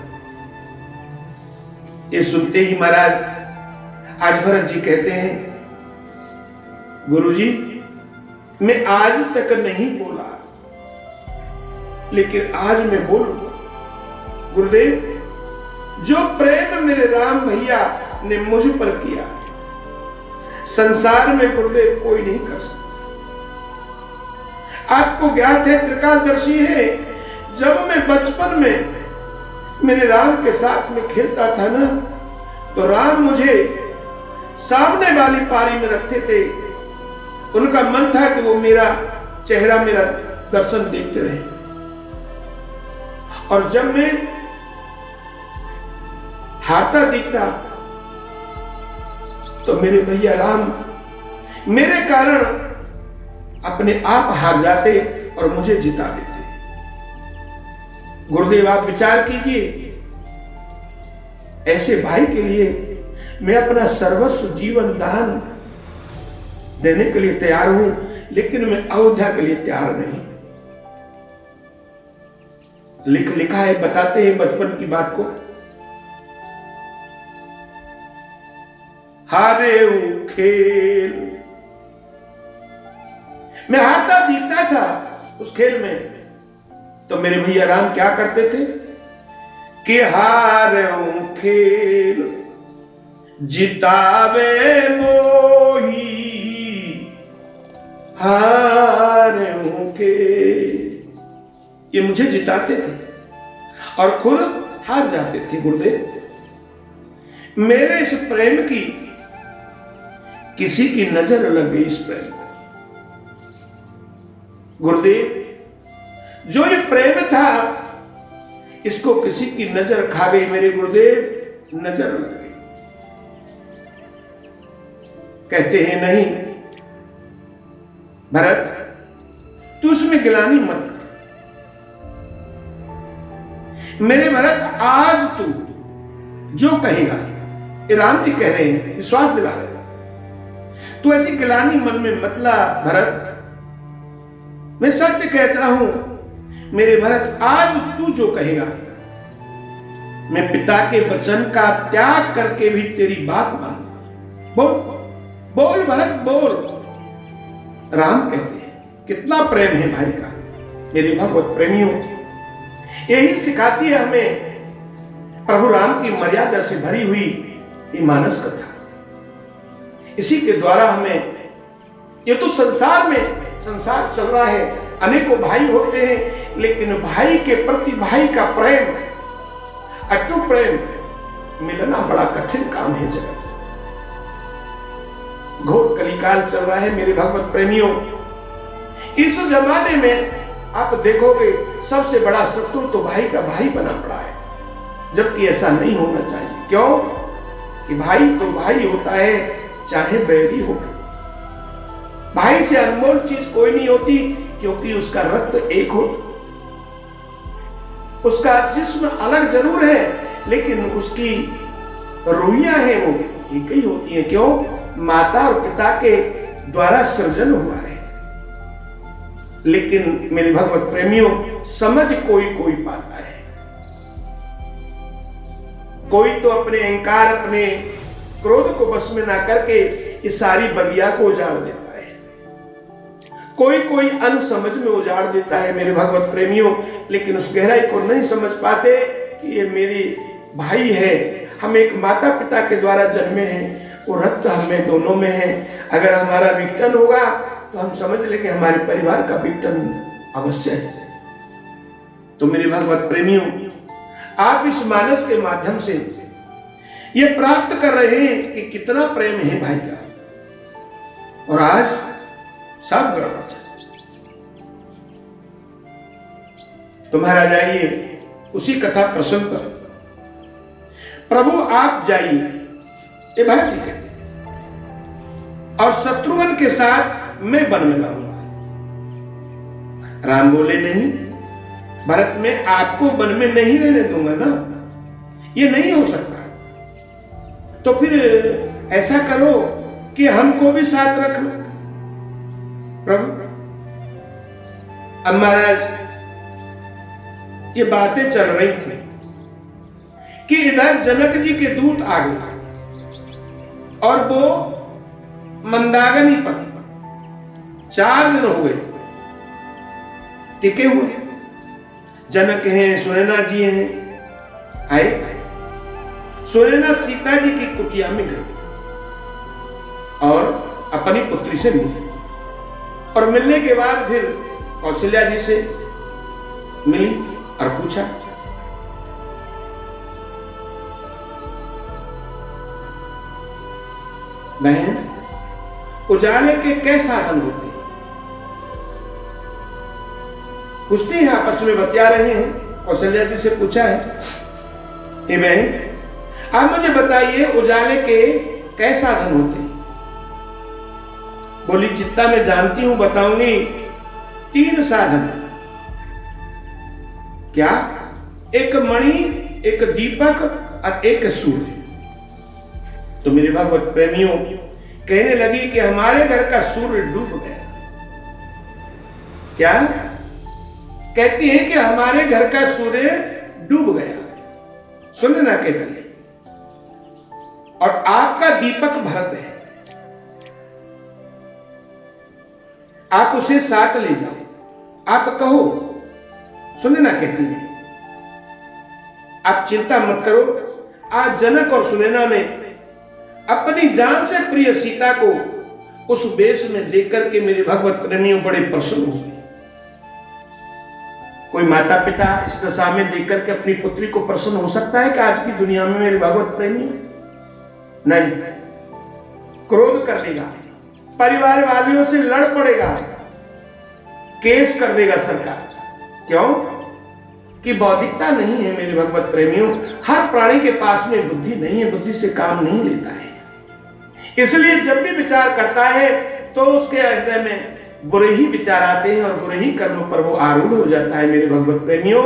ये सुनते ही महाराज आज भरत जी कहते हैं, गुरुजी मैं आज तक नहीं बोला, लेकिन आज मैं बोलूंगा। गुरुदेव जो प्रेम मेरे राम भैया ने मुझ पर किया, संसार में गुरुदेव कोई नहीं कर सकता। आपको ज्ञात है, त्रिकालदर्शी है, जब मैं बचपन में मेरे राम के साथ में खेलता था ना, तो राम मुझे सामने वाली पारी में रखते थे। उनका मन था कि वो मेरा चेहरा, मेरा दर्शन देखते रहे। और जब मैं हारता दिखता तो मेरे भैया राम मेरे कारण अपने आप हार जाते और मुझे जिता देते। गुरुदेव आप विचार कीजिए, ऐसे भाई के लिए मैं अपना सर्वस्व जीवन दान देने के लिए तैयार हूं, लेकिन मैं अयोध्या के लिए तैयार नहीं। लिखा है, बताते हैं बचपन की बात को। हारे खेल, मैं हारता जीतता था उस खेल में, तो मेरे भैया राम क्या करते थे कि हारे खेल जितावे मोही, हारे खेल, ये मुझे जिताते थे और खुद हार जाते थे। गुरुदेव मेरे इस प्रेम की किसी की नजर लग गई, इस प्रेम को। गुरुदेव जो ये प्रेम था इसको किसी की नजर खा गई, मेरे गुरुदेव नजर लग गई। कहते हैं नहीं भरत तू उसमें गिलानी मत कर। मेरे भरत आज तू जो कहेगा, ये राम जी कह रहे हैं, विश्वास दिला रहे हैं, तू ऐसी गिलानी मन में मत ला भरत। मैं सत्य कहता हूं मेरे भरत, आज तू जो कहेगा मैं पिता के वचन का त्याग करके भी तेरी बात मानूंगा। बोल बोल भरत बोल। राम कहते हैं कितना प्रेम है भाई का। मेरे भगवत प्रेमियों, यही सिखाती है हमें प्रभु राम की मर्यादा से भरी हुई ये मानस कथा। इसी के द्वारा हमें, ये तो संसार चल रहा है, अनेकों भाई होते हैं, लेकिन भाई के प्रति भाई का प्रेम, अटूट प्रेम मिलना बड़ा कठिन काम है। जगत घोर कलिकाल चल रहा है मेरे भगवत प्रेमियों। इस जमाने में आप देखोगे सबसे बड़ा शत्रु तो भाई का भाई बना पड़ा है, जबकि ऐसा नहीं होना चाहिए। क्यों कि भाई तो भाई होता है, चाहे बैरी हो। भाई से अनमोल चीज कोई नहीं होती, क्योंकि उसका रक्त एक हो, उसका जिस्म अलग जरूर है, लेकिन उसकी रूहियां हैं वो एक ही होती है। क्यों? माता और पिता के द्वारा सृजन हुआ है। लेकिन मेरे भगवत प्रेमियों, समझ कोई कोई पाता है। कोई तो अपने अहंकार, अपने क्रोध को बस में ना करके इस सारी बगिया को उजाड़ देता है। कोई अनसमझ में उजाड़ देता है मेरे भगवत प्रेमियों, लेकिन उस गहराई को नहीं समझ पाते कि ये मेरी भाई है, हम एक माता पिता के द्वारा जन्मे हैं, वो रक्त हमें दोनों में है। अगर हमारा विघटन होगा तो हम समझ लेंगे हमारे परिवार का विघटन अवश्य है। तो मेरे भगवत प्रेमियों, आप इस मानस के माध्यम से ये प्राप्त कर रहे हैं कि कितना प्रेम है भाई का। और आज सब गड़बड़ तुम्हारा जाइए उसी कथा प्रसंग पर। प्रभु आप जाइए, ये भरत जी कहते, और शत्रुघ्न के साथ मैं वन में रहूंगा। राम बोले नहीं भरत, मैं आपको वन में नहीं रहने दूंगा ना, ये नहीं हो सकता। तो फिर ऐसा करो कि हमको भी साथ रख लो। प्रभु अब महाराज ये बातें चल रही थी कि इधर जनक जी के दूत आ गए और वो मंदाकिनी पर 4 दिन हो गए टिके हुए। जनक हैं, सुनैना जी हैं, आए। सुनैना सीता जी की कुटिया में गई और अपनी पुत्री से मिली, और मिलने के बाद फिर कौशल्या जी से मिली और पूछा, बहन उजाले के क्या साधन होते हैं? पूछते हैं, आपस में बतिया रहे हैं। कौशल्या जी से पूछा है, हे बहन आप मुझे बताइए उजाले के कैसे साधन होते हैं? बोली चित्ता मैं जानती हूं, बताऊंगी। 3 साधन। क्या? एक मणि, एक दीपक और एक सूर्य। तो मेरे भगवत प्रेमियों, कहने लगी कि हमारे घर का सूर्य डूब गया। क्या कहती है? कि हमारे घर का सूर्य डूब गया। सुनना ना कहती है। और आपका दीपक भरत है, आप उसे साथ ले जाओ, आप कहो। सुनने ना कहती है, आप चिंता मत करो। आज जनक और सुनैना ने अपनी जान से प्रिय सीता को उस वेश में देखकर के मेरे भगवत प्रेमियों बड़े प्रसन्न हो गए। कोई माता पिता इस दशा में देखकर के अपनी पुत्री को प्रसन्न हो सकता है कि आज की दुनिया में मेरे भगवत प्रेमी? नहीं, क्रोध कर देगा, परिवार वालियों से लड़ पड़ेगा, केस कर देगा सरकार। क्यों? कि बौद्धिकता नहीं है मेरे भगवत प्रेमियों। हर प्राणी के पास में बुद्धि नहीं है, बुद्धि से काम नहीं लेता है। इसलिए जब भी विचार करता है तो उसके हृदय में बुरे ही विचार आते हैं और बुरे ही कर्म पर वो आरूढ़ हो जाता है मेरे भगवत प्रेमियों।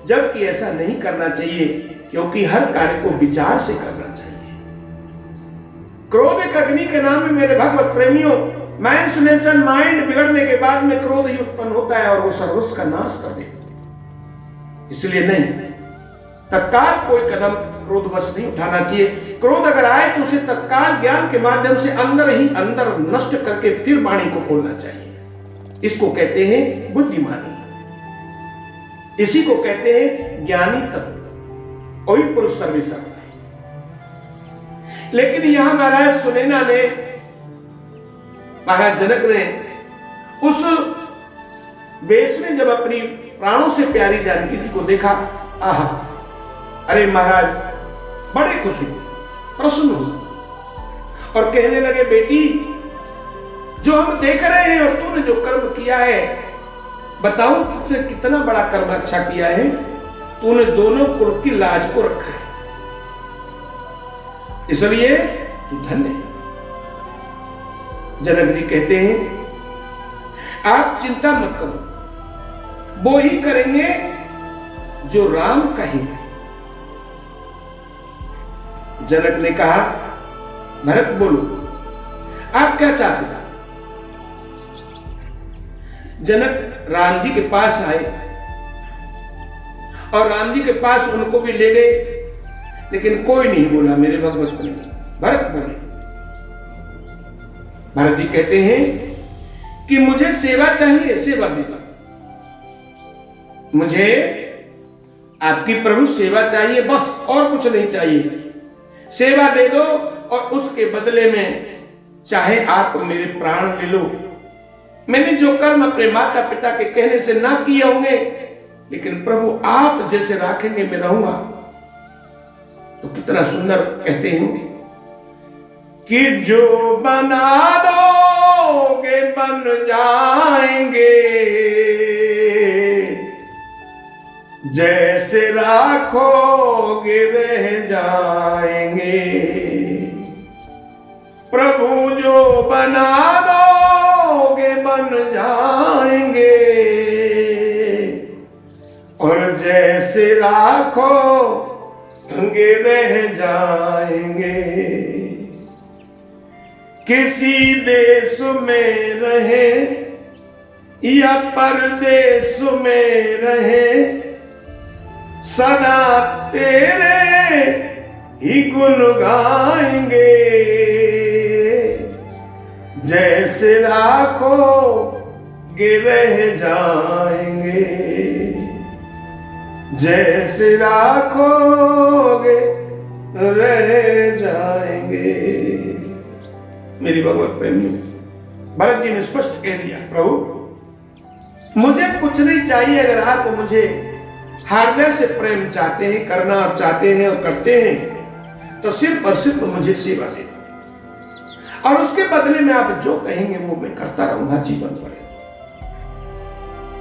जबकि ऐसा नहीं करना चाहिए, क्योंकि हर कार्य को विचार से करना चाहिए। क्रोध एक अग्नि के नाम में मेरे भगवत प्रेमियों, मैंसुलेशन माइंड बिगड़ने के बाद में क्रोध ही उत्पन्न होता है और वो सर्वस्व का नाश कर देता है। इसलिए नहीं, तत्काल कोई कदम क्रोधवश नहीं उठाना चाहिए। क्रोध अगर आए तो उसे तत्काल ज्ञान के माध्यम से अंदर ही अंदर नष्ट करके फिर वाणी को खोलना चाहिए। इसको कहते हैं बुद्धिमानी, इसी को कहते हैं ज्ञानी तत्व। वही पुरुष सर्वेश्वर है। लेकिन यहां महाराज सुनैना ने, महाराज जनक ने उस वेश में जब अपनी प्राणों से प्यारी जानकी जी को देखा, आहा, अरे महाराज बड़े खुश हुए, प्रसन्न हुए और कहने लगे, बेटी जो हम देख रहे हैं और तूने जो कर्म किया है, बताओ तूने कितना बड़ा कर्म अच्छा किया है। तूने दोनों कुल की लाज को रखा है, इसलिए तू धन्य है। जनक जी कहते हैं, आप चिंता मत करो, वो ही करेंगे जो राम कहेंगे। जनक ने कहा, भरत बोलो आप क्या चाहते हैं? जनक राम जी के पास आए और राम जी के पास उनको भी ले गए, लेकिन कोई नहीं बोला मेरे भगवत ने। भरत बोले। भरत जी कहते हैं कि मुझे सेवा चाहिए, सेवा देगा। मुझे आपकी प्रभु सेवा चाहिए, बस और कुछ नहीं चाहिए। सेवा दे दो और उसके बदले में चाहे आप मेरे प्राण ले लो। मैंने जो कर्म अपने माता पिता के कहने से ना किए होंगे, लेकिन प्रभु आप जैसे राखेंगे मैं रहूंगा। तो कितना सुंदर कहते हैं कि जो बना दोगे बन जाएंगे, जैसे राखोगे रह जाएंगे। प्रभु जो बना दोगे बन जाएंगे और जैसे राखोगे रह जाएंगे। किसी देश में रहे या परदेश में रहे, सदा तेरे ही गुण गाएंगे। जैसे राखोगे रह जाएंगे, जैसे राखोगे रह जाएंगे। मेरी भगवत प्रेमी, भरत जी ने स्पष्ट कह दिया, प्रभु मुझे कुछ नहीं चाहिए। अगर आप मुझे हृदय से प्रेम चाहते हैं, करना और चाहते हैं और करते हैं, तो सिर्फ और सिर्फ मुझे सेवा दे और उसके बदले में आप जो कहेंगे वो मैं करता रहूंगा जीवन भर।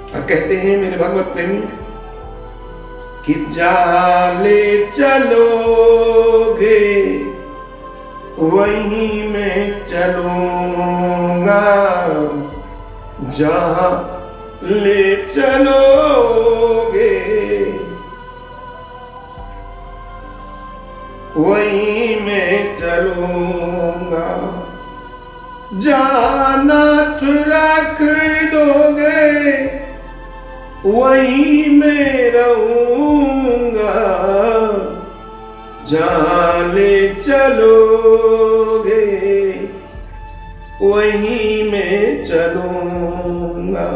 और कहते हैं मेरे भगवत प्रेमी, कि जहाँ ले चलोगे वहीं मैं चलूंगा, जहाँ ले चलोगे वहीं मैं चलूंगा, जहाँ नाथ रख दोगे वहीं मैं रहूंगा, जहाँ ले चलोगे वहीं मैं चलूंगा।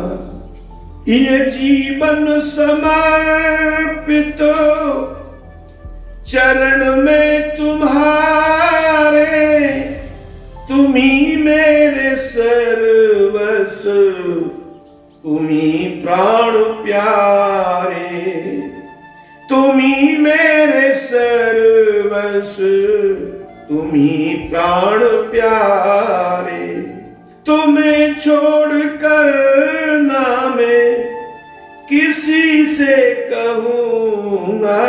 ये जीवन समर्पित चरण में तुम्हारे, तुम्ही मेरे सर्वस्व, तुम्ही प्राण प्यारे, तुम्ही मेरे सर्वस्व, तुम्ही प्राण प्यारे। तुम्हें छोड़कर ना मैं किसी से कहूँगा,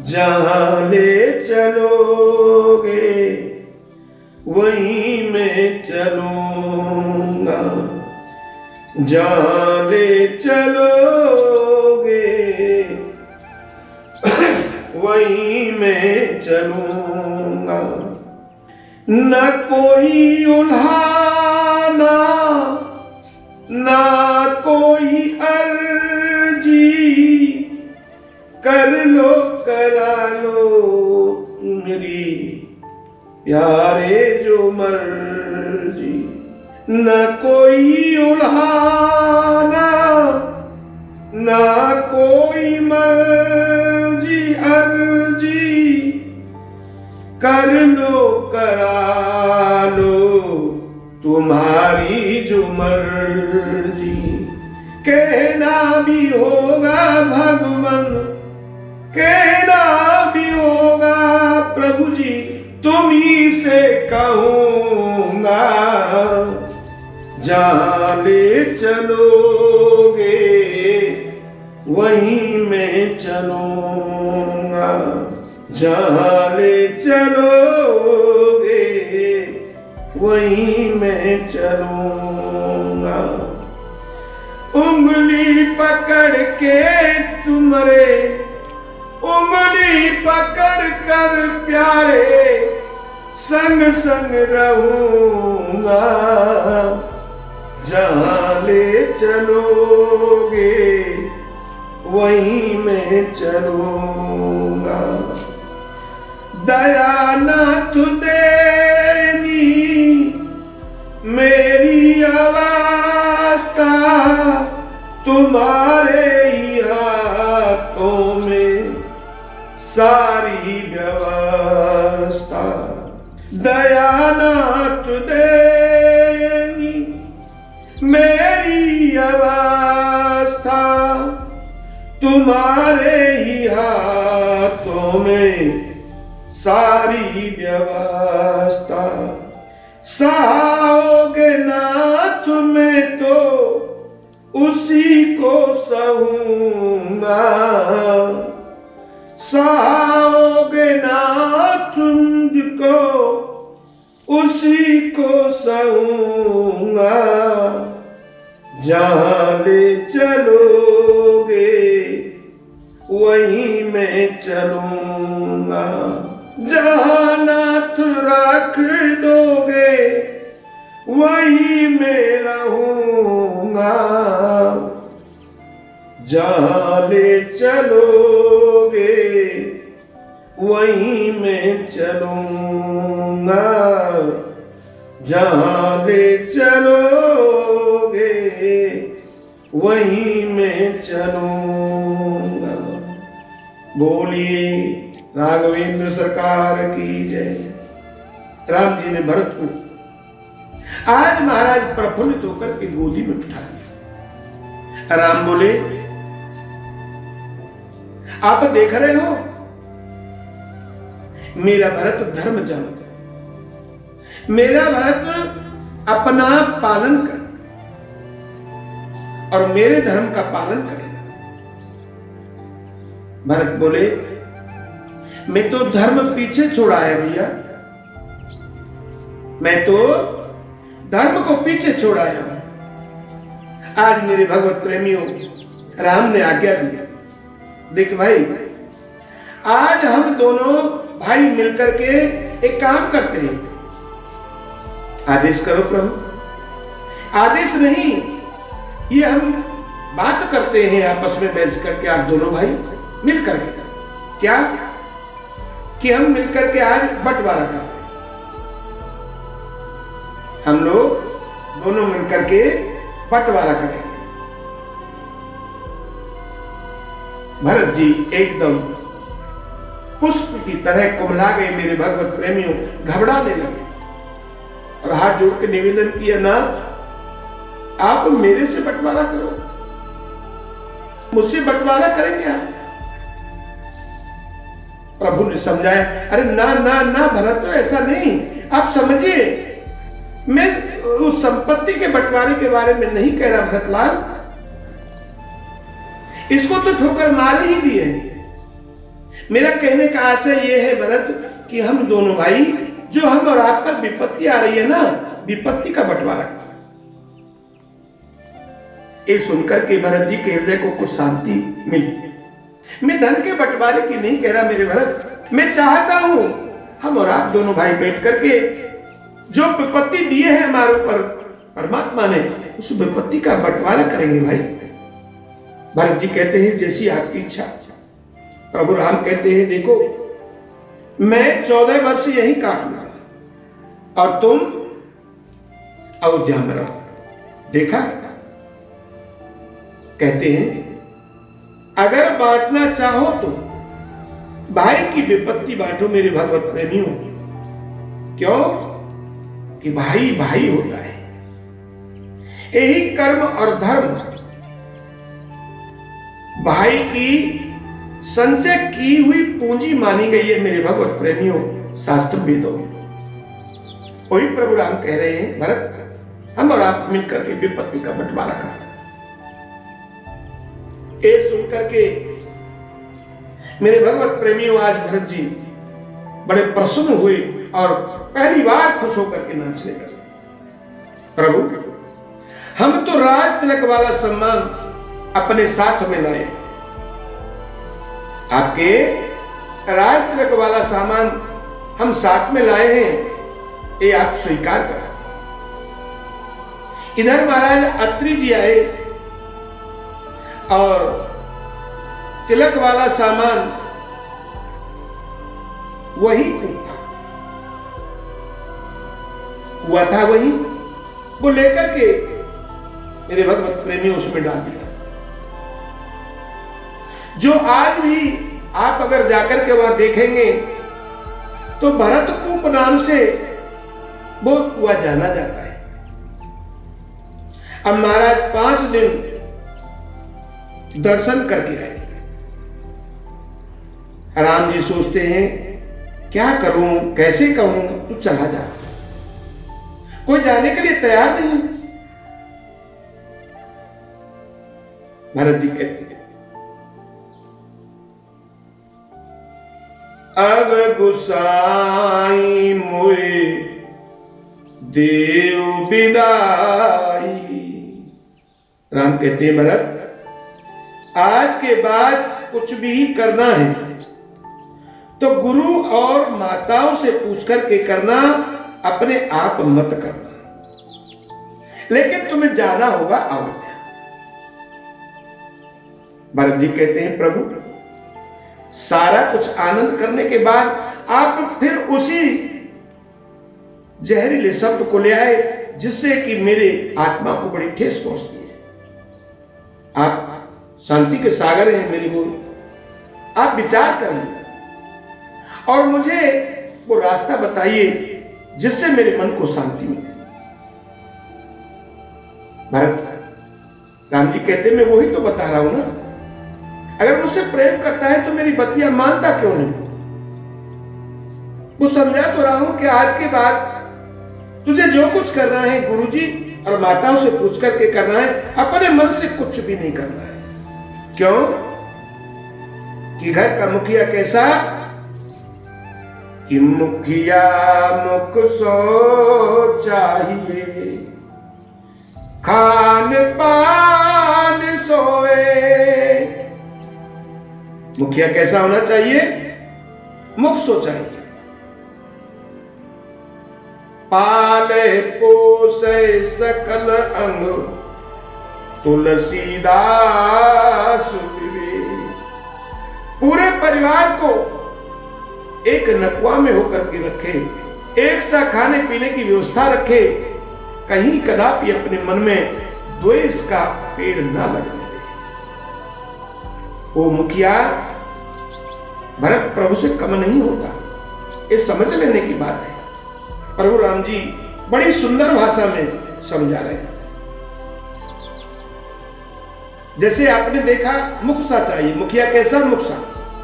जहाँ ले चलोगे वहीं मैं चलूँगा, जहाँ ले चलोगे वहीं मैं चलूँगा। न कोई उल्हाना ना कोई अर्जी, कर लो करा लो मेरी प्यारे जो मर्जी। न कोई उल्हाना ना कोई मर्जी अर्जी, कर लो करा लो तुम्हारी जो मर्जी। कहना भी होगा भगवान, कहना भी होगा प्रभु जी, तुम्ही से कहूँगा, जहाँ ले चलोगे वहीं मैं चलूँगा, जहाँ ले चलोगे वहीं मैं चलूँगा। उंगली पकड़ के तुम्हारे, उंगली पकड़ कर प्यारे संग संग रहूँगा, जहाँ ले चलोगे वहीं मैं चलूँगा। दया नाथ देनी मेरी अवस्था, तुम्हारे ही हाथों में सारी व्यवस्था। दयानाथ देनी मेरी अवस्था, तुम्हारे ही हाथों में सारी व्यवस्था। सहाओगे नाथ में तो उसी को सहूंगा, सहाओगे नाथ मुझको उसी को सहूंगा, जहाँ ले चलोगे वहीं मैं चलूंगा, जहाँ नाथ रख दोगे वहीं मैं रहूंगा, जहाँ ले चलोगे वहीं मैं चलूंगा, जहाँ ले चलोगे वहीं मैं चलूंगा। बोलिए राघवेंद्र सरकार की जय। राम जी ने भरत को आज महाराज प्रफुल्लित होकर के गोदी में बिठा दिया। राम बोले, आप तो देख रहे हो मेरा भरत धर्म जानता है, मेरा भरत अपना पालन कर और मेरे धर्म का पालन करेगा। भरत बोले, मैं तो धर्म पीछे छोड़ा है भैया, मैं तो धर्म को पीछे छोड़ा है। आज मेरे भगवत प्रेमियों, राम ने आज्ञा दी, देख भाई, आज हम दोनों भाई मिलकर के एक काम करते हैं। आदेश करो प्रभु। आदेश नहीं, ये हम बात करते हैं आपस में बैठ करके, आप दोनों भाई मिल करके। क्या कि हम मिलकर के आज बंटवारा करते हैं, हम लोग दोनों मिलकर के बंटवारा करेंगे। भरत जी एकदम पुष्प की तरह कुमला गए मेरे भगवत प्रेमियों, घबराने लगे और हाथ जोड़ के निवेदन किया, नाथ आप मेरे से बंटवारा करो, मुझसे बंटवारा करेंगे आप? प्रभु ने समझाया, अरे ना ना ना भरत, तो ऐसा नहीं, आप समझिए, मैं उस संपत्ति के बंटवारे के बारे में नहीं कह रहा भरतलाल, इसको तो ठोकर मार ही दिए। मेरा कहने का आशय यह है भरत कि हम दोनों भाई, जो हम और आप पर विपत्ति आ रही है ना, विपत्ति का बंटवारा करें। ये सुनकर के भरत जी के हृदय को कुछ शांति मिली। मैं धन के बंटवारे की नहीं कह रहा मेरे भरत, मैं चाहता हूं हम और आप दोनों भाई बैठ करके जो विपत्ति दी है हमारे ऊपर परमात्मा ने, उस विपत्ति का बंटवारा करेंगे भाई। भरत जी कहते हैं, जैसी आपकी इच्छा। प्रभु राम कहते हैं, देखो मैं 14 वर्ष यही काटूंगा और तुम अयोध्या में रहो। देखा, कहते हैं अगर बांटना चाहो तो भाई की विपत्ति बांटो मेरे भगवत प्रेमियों। क्यों? कि भाई भाई होता है, यही कर्म और धर्म भाई की संचय की हुई पूंजी मानी गई है मेरे भगवत प्रेमियों, शास्त्र वेदों में। वही प्रभु राम कह रहे हैं, भरत हम और आप मिलकर के विपत्ति का बंटवारा करें। ये सुनकर के मेरे भगवत प्रेमियों, आज भरत जी बड़े प्रसन्न हुए और पहली बार खुश होकर के नाचने लगे। प्रभु, हम तो राज तिलक वाला सम्मान अपने साथ में लाए, आपके राज तिलक वाला सामान हम साथ में लाए हैं, ये आप स्वीकार करें। इधर महाराज अत्रि जी आए और तिलक वाला सामान वही हुआ था, वही वो लेकर के मेरे भगवत प्रेमी उसमें डाल दिया। जो आज भी आप अगर जाकर के वहां देखेंगे तो भरत कूप नाम से वो कुआ जाना जाता है। अब महाराज 5 दिन दर्शन करके आए। राम जी सोचते हैं, क्या करूं, कैसे कहूं, तू चला जा। कोई जाने के लिए तैयार नहीं। भरत जी कहते हैं, अब गुसाई मोए देव विदाई। राम कहते हैं, भरत आज के बाद कुछ भी करना है तो गुरु और माताओं से पूछ करके करना, अपने आप मत करना, लेकिन तुम्हें जाना होगा अयोध्या। भरत जी कहते हैं, प्रभु सारा कुछ आनंद करने के बाद आप फिर उसी जहरीले शब्द को ले आए जिससे कि मेरे आत्मा को बड़ी ठेस पहुंचती है। आप शांति के सागर हैं मेरी गुरु, आप विचार करें और मुझे वो रास्ता बताइए जिससे मेरे मन को शांति मिले। भरत राम जी कहते, मैं वही तो बता रहा हूं ना, अगर मुझसे प्रेम करता है तो मेरी बतियां मानता क्यों नहीं? वो समझा तो रहा हूं कि आज के बाद तुझे जो कुछ करना है गुरुजी और माताओं से पूछ करके करना है, अपने मन से कुछ भी नहीं करना है। क्यों? कि घर का मुखिया कैसा, कि मुखिया मुख सो चाहिए, खान पान सोए। मुखिया कैसा होना चाहिए? मुख सो चाहिए। पाले पोसे सकल अंग तुलसीदास विवे। पूरे परिवार को एक नकुआ में होकर के रखे, एक सा खाने पीने की व्यवस्था रखे, कहीं कदापि अपने मन में द्वेष का पेड़ ना लगने दे। वो मुखिया भरत प्रभु से कम नहीं होता, ये समझ लेने की बात है। प्रभु राम जी बड़ी सुंदर भाषा में समझा रहे हैं। जैसे आपने देखा मुख सा चाहिए, मुखिया कैसा? मुख सा।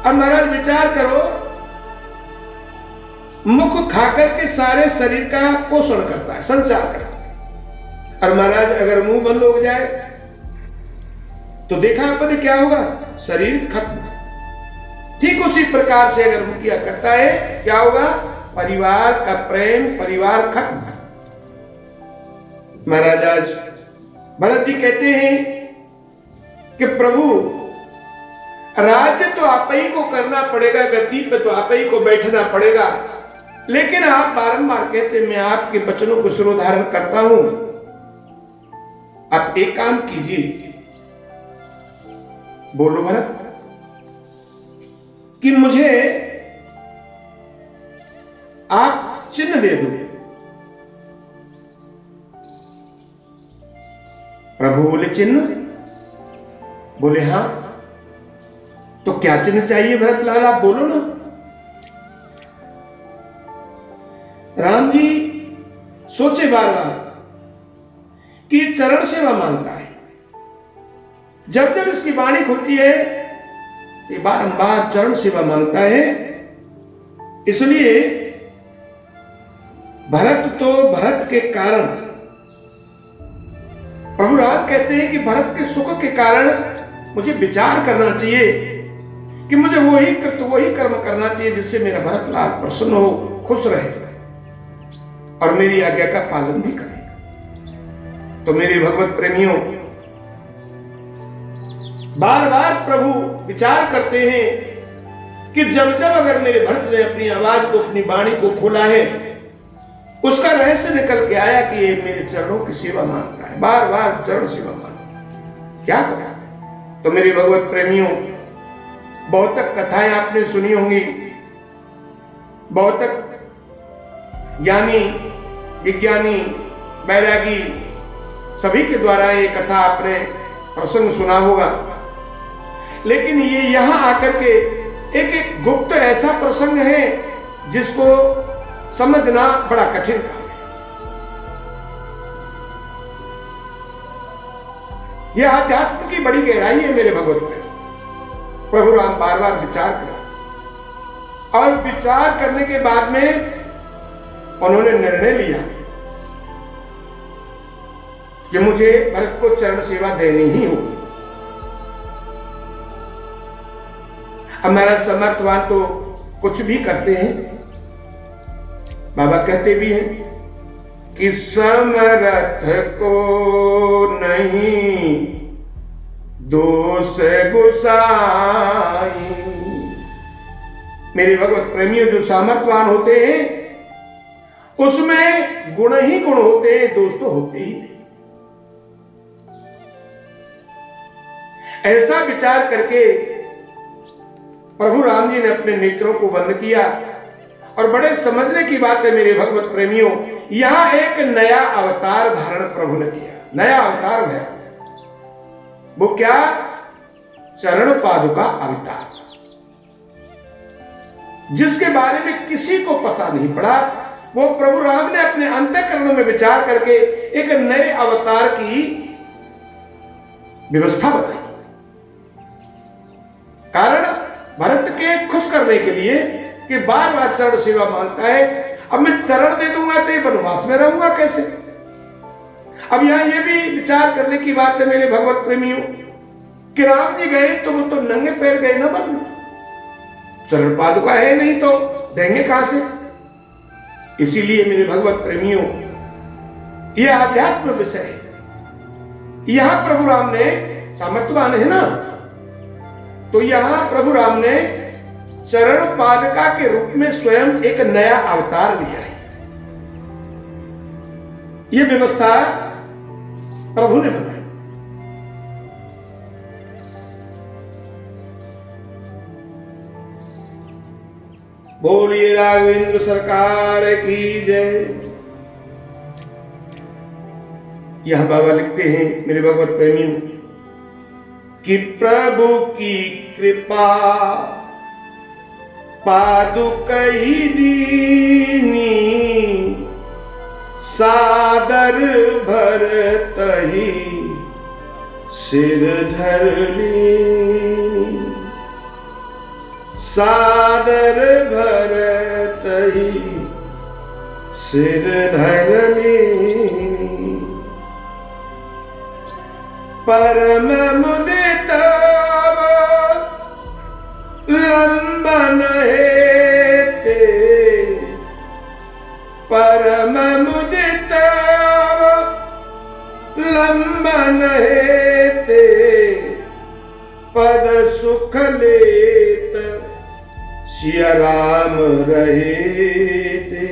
अब महाराज विचार करो, मुख खाकर के सारे शरीर का पोषण करता है, संचार करता है। और महाराज अगर मुंह बंद हो जाए तो देखा आपने क्या होगा? शरीर खत्म। ठीक उसी प्रकार से अगर मुखिया करता है क्या होगा? परिवार का प्रेम, परिवार खत्म। महाराज आज भरत जी कहते हैं कि प्रभु राज्य तो आप ही को करना पड़ेगा, गद्दी पे तो आप ही को बैठना पड़ेगा, लेकिन आप बारंबार कहते मैं आपके वचनों को शिरोधारण करता हूं। आप एक काम कीजिए, बोलो भरत, कि मुझे आप चिन्ह दे दो। प्रभु बोले चिन्ह? बोले हां। तो क्या चिन्ह चाहिए भरत लाल, आप बोलो ना। राम जी सोचे बार बार कि चरण सेवा मांगता है। जब जब इसकी वाणी खुलती है ये बारंबार चरण सेवा मांगता है। इसलिए भरत के कारण प्रभु राम कहते हैं कि भरत के सुख के कारण मुझे विचार करना चाहिए कि मुझे वही कर्म करना चाहिए जिससे मेरा भरत लाल प्रसन्न हो, खुश रहे और मेरी आज्ञा का पालन भी करे। तो मेरे भगवत प्रेमियों, बार बार प्रभु विचार करते हैं कि जब जब अगर मेरे भरत ने अपनी आवाज को, अपनी वाणी को खोला है, उसका रहस्य निकल के आया कि ये मेरे चरणों की सेवा मांगता है, बार बार चरण सेवा मांगता। क्या करा? तो मेरे भगवत प्रेमियों, बहुत तक कथाएं आपने सुनी होंगी, बहुत तक ज्ञानी, विज्ञानी, बैरागी सभी के द्वारा ये कथा आपने प्रसंग सुना होगा। लेकिन ये यहां आकर के एक गुप्त ऐसा प्रसंग है जिसको समझना बड़ा कठिन काम है। यह आध्यात्म की बड़ी गहराई है मेरे भगवत में। प्रभु राम बार बार विचार करा और विचार करने के बाद में उन्होंने निर्णय लिया कि मुझे भरत को चरण सेवा देनी ही होगी। हमारा समर्थवान तो कुछ भी करते हैं, बाबा कहते भी हैं कि समर्थ को नहीं दोष गुसाई। मेरे भगवत प्रेमियों, जो सामर्थ्यवान होते हैं उसमें गुण ही गुण होते हैं, दोष तो होते ही नहीं। ऐसा विचार करके प्रभु राम जी ने अपने नेत्रों को बंद किया। और बड़े समझने की बात है मेरे भगवत प्रेमियों, यहां एक नया अवतार धारण प्रभु ने किया। नया अवतार है वो क्या? चरण पादुका अवतार, जिसके बारे में किसी को पता नहीं पड़ा। वो प्रभु राम ने अपने अंतःकरण में विचार करके एक नए अवतार की व्यवस्था बताई। कारण भरत के खुश करने के लिए कि बार बार चरण सेवा मांगता है। अब मैं चरण दे दूंगा तो ये वनवास में रहूंगा कैसे? अब यहां ये भी विचार करने की बात है मेरे भगवत प्रेमियों कि राम जी गए तो वो तो नंगे पैर गए ना वन, चरण पादुका है नहीं तो देंगे कहां से। इसीलिए मेरे भगवत प्रेमियों, यह आध्यात्म विषय है। यहां प्रभु राम ने, सामर्थ्यवान है ना, तो यहां प्रभु राम ने चरण पादुका के रूप में स्वयं एक नया अवतार लिया है। यह व्यवस्था प्रभु ने बनाई। बोलिए राघवेंद्र सरकार की जय। यह बाबा लिखते हैं मेरे भगवत प्रेमियों कि प्रभु की कृपा पादुकई दीनी, सादर भरतहि सिर धरली, सादर भरतहि सिर धरली। परम मुदित लंबन हेते, परम मुदित लंबन हेते, पद सुख लेत सिया राम रहेते,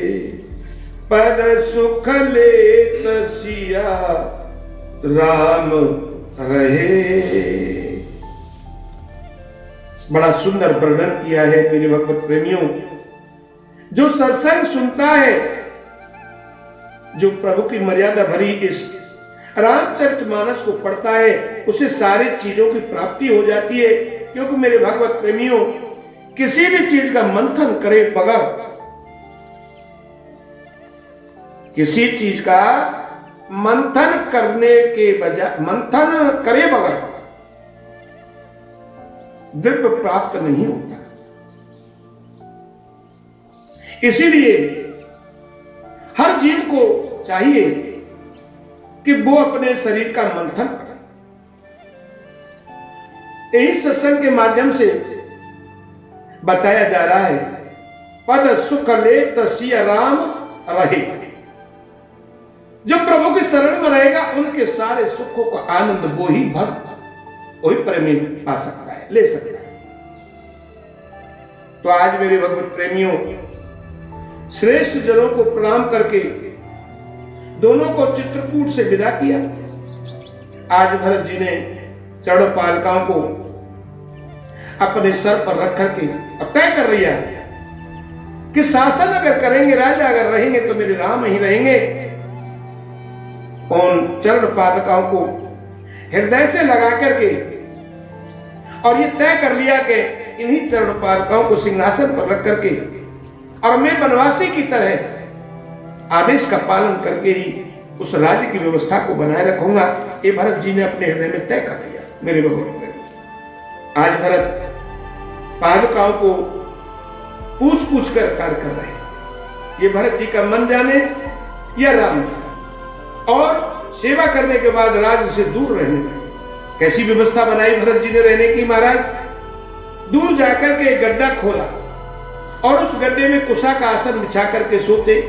पद सुख लेत सिया राम रहे। बड़ा सुंदर वर्णन किया है मेरे भगवत प्रेमियों। जो सत्संग सुनता है, जो प्रभु की मर्यादा भरी इस रामचरितमानस को पढ़ता है, उसे सारी चीजों की प्राप्ति हो जाती है। क्योंकि मेरे भगवत प्रेमियों, किसी भी चीज का मंथन करे बगैर, किसी चीज का मंथन करने के बजाय, मंथन करे बगैर द्रव्य प्राप्त नहीं होता। इसीलिए हर जीव को चाहिए कि वो अपने शरीर का मंथन करे। यही सत्संग के माध्यम से बताया जा रहा है, पद सुख ले तसिया राम रहे। जो प्रभु की शरण में रहेगा, उनके सारे सुखों का आनंद वो ही वही प्रेमी पा सकता है, ले सकता है। तो आज मेरे भगवत प्रेमियों, श्रेष्ठ जनों को प्रणाम करके दोनों को चित्रकूट से विदा किया। आज भरत जी ने चरण पालकाओं को अपने सर पर रख करके अब तय कर लिया कि शासन अगर करेंगे, राजा अगर रहेंगे तो मेरे राम ही रहेंगे। उन चरण पादुकाओं को हृदय से लगा करके और ये तय कर लिया कि इन्हीं चरण पादुकाओं को सिंहासन पर रख करके और मैं बनवासी की तरह आदेश का पालन करके ही उस राज्य की व्यवस्था को बनाए रखूंगा। ये भरत जी ने अपने हृदय में तय कर लिया। मेरे भगवान, आज भरत पादुकाओं को पूछ पूछ कर कार्य कर रहे हैं। ये भरत जी का मन जाने या राम जी, और सेवा करने के बाद राज्य से दूर रहने लगे। कैसी व्यवस्था बनाई भरत जी ने रहने की महाराज? दूर जाकर के एक गड्ढा खोला और उस गड्ढे में कुशा का आसन बिछा करके सोते।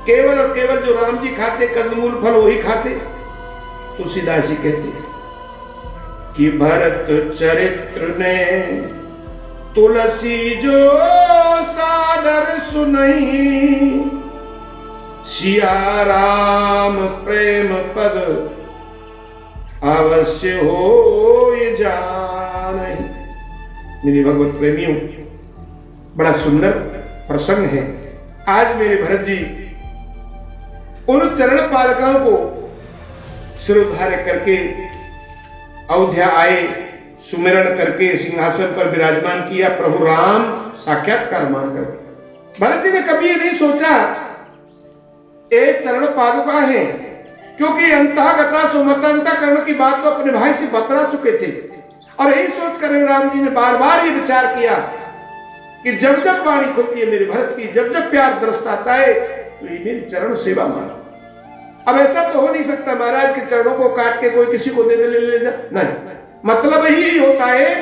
केवल और केवल जो राम जी खाते कंदमूल फल वही खाते। तुलसीदास जी कहते हैं कि भरत चरित्र ने तुलसी जो सादर सुनई, सिया राम प्रेम पद अवश्य हो जाने। मेरे भगवत प्रेमियों, बड़ा सुंदर प्रसंग है। आज मेरे भरत जी उन चरण पादुकाओं को सिरोधार्य करके अयोध्या आए, सुमिरन करके सिंहासन पर विराजमान किया। प्रभु राम साक्षात्कार मानकर भरत जी ने कभी ये नहीं सोचा ये चरण पादुका है, क्योंकि अंतःगता सुमतंतकरण की बात को अपने भाई से बतला चुके थे। और यही सोचकर राम जी ने बार बार ये विचार किया कि जब जब वाणी खुलती है मेरे भरत की, जब जब प्यार दरस्त आता है, तो ये मेरी चरण सेवा मानो। अब ऐसा तो हो नहीं सकता महाराज के चरणों को काट के कोई किसी को दे ले जा, नहीं। मतलब ही होता है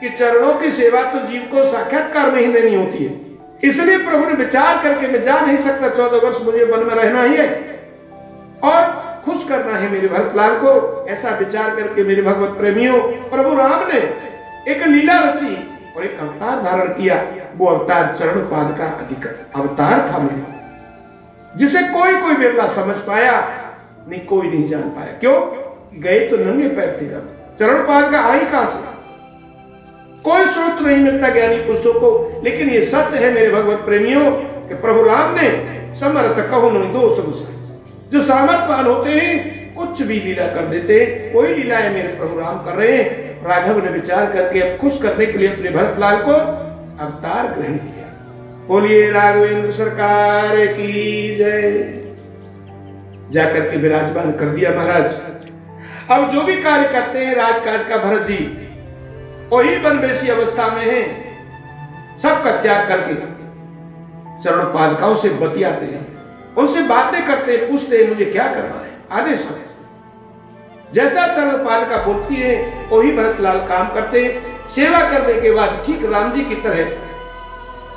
कि चरणों की सेवा तो जीव को साक्षात्कार में ही देनी होती है। इसलिए प्रभु ने विचार करके, मैं जा नहीं सकता, 14 वर्ष मुझे वन में रहना ही है और खुश करना है मेरे भरतलाल को। ऐसा विचार करके मेरे भगवत प्रेमियों, प्रभु राम ने एक लीला रची और एक अवतार धारण किया। वो अवतार चरण पाद का अधिक अवतार था मेरा, जिसे कोई कोई बिरला समझ पाया, नहीं कोई नहीं जान पाया। क्यों? गए तो नंगे पैर थे राम, चरण पाद का आई कहां से? कोई स्रोत नहीं मिलता ज्ञानी पुरुषों को। लेकिन ये सच है मेरे भगवत प्रेमियों कि प्रभु राम ने समर्थ कहूं नहीं दोष गुसाई, जो सामर्थ्यवान होते हैं कुछ भी लीला कर देते। कोई लीलाएं मेरे प्रभु राम कर रहे हैं। राघव ने विचार करके अब खुश करने के लिए अपने भरतलाल को अवतार ग्रहण किया। बोलिए राघवेंद्र सरकार की जय। जाकर के विराजमान कर दिया महाराज। अब जो भी कार्य करते हैं राजकाज का भरत जी, वही वनवेशी अवस्था में है, सबका त्याग करके चरण पादुकाओं से बतियाते हैं, उनसे बातें करते हैं, पूछते हैं मुझे क्या करना है, आदेश है। जैसा चरण पादुका बोलती है वही भरतलाल काम करते हैं। सेवा करने के बाद ठीक राम जी की तरह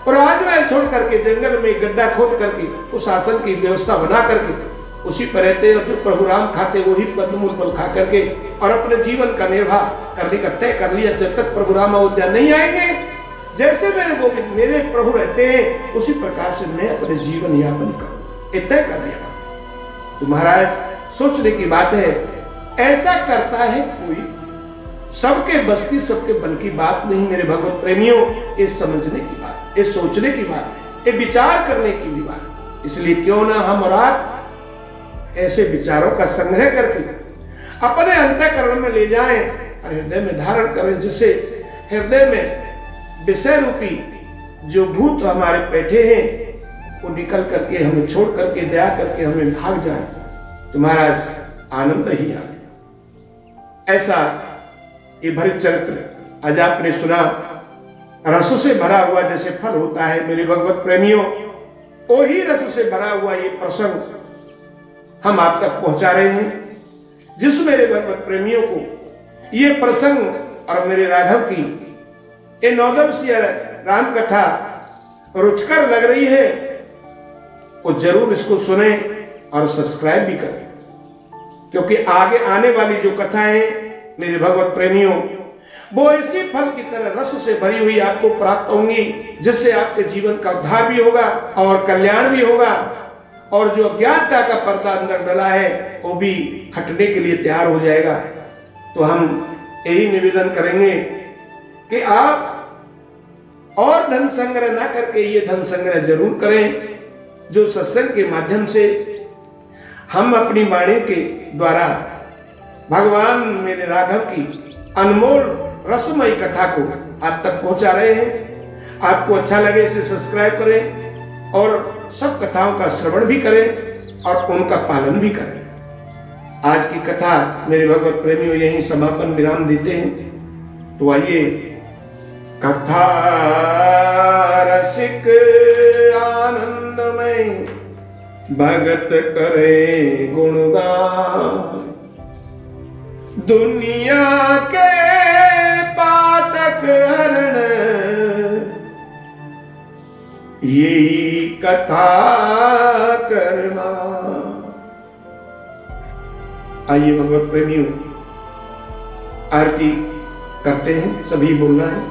और राजमहल छोड़ करके जंगल में गड्ढा खोद करके उस आसन की व्यवस्था बना करके उसी पर रहते, और जो प्रभु राम खाते वही कंदमूल फल खा करके और अपने जीवन का निर्वाह करने का तय कर लिया। जब तक प्रभु राम अयोध्या नहीं आएंगे, जैसे मेरे गोविंद मेरे प्रभु रहते हैं उसी प्रकार से मैं अपने जीवन यापन करूं, ये तय कर लिया। तो महाराज सोचने की बात है, ऐसा करता है कोई, सबके बस की सबके बल की बात नहीं मेरे भगवत प्रेमियों। ये समझने की बात, ये सोचने की बात है, ये विचार करने की भी बात। इसलिए क्यों ना हम और आप ऐसे विचारों का संग्रह करके अपने अंतःकरण में ले जाएं और हृदय में धारण करें, जिससे हृदय में विषय रूपी जो भूत हमारे बैठे हैं वो निकल करके हमें छोड़ करके दया करके हमें भाग जाए। तो महाराज आनंद ही आ गया। ऐसा ये भरत चरित्र आज आपने सुना, रसों से भरा हुआ जैसे फल होता है मेरे भगवत प्रेमियों, वही रस से भरा हुआ ये प्रसंग हम आप तक पहुंचा रहे हैं। जिस मेरे भगवत प्रेमियों को ये प्रसंग और मेरे राघव की ये 9 दिवसीय राम कथा रुचकर लग रही है, वो जरूर इसको सुने और सब्सक्राइब भी करें, क्योंकि आगे आने वाली जो कथाएं मेरे भगवत प्रेमियों वो इसी फल की तरह रस से भरी हुई आपको प्राप्त होंगी, जिससे आपके जीवन का उद्धार भी होगा और कल्याण भी होगा, और जो अज्ञानता का पर्दा अंदर डला है वो भी हटने के लिए तैयार हो जाएगा। तो हम यही निवेदन करेंगे कि आप और धन संग्रह ना करके ये धन संग्रह जरूर करें, जो सत्संग के माध्यम से हम अपनी वाणी के द्वारा भगवान मेरे राघव की अनमोल रसमयी कथा को आप तक पहुंचा रहे हैं। आपको अच्छा लगे इसे सब्सक्राइब करें और सब कथाओं का श्रवण भी करें और उनका पालन भी करें। आज की कथा मेरे भगवत प्रेमियों यहीं समापन विराम देते हैं। तो आइए, कथा रसिक आनंदमय भगत करे गुणगान, दुनिया के पातक हरण यही कथा करना। आइए भगवत प्रेमियों, आरती करते हैं, सभी बोलना है।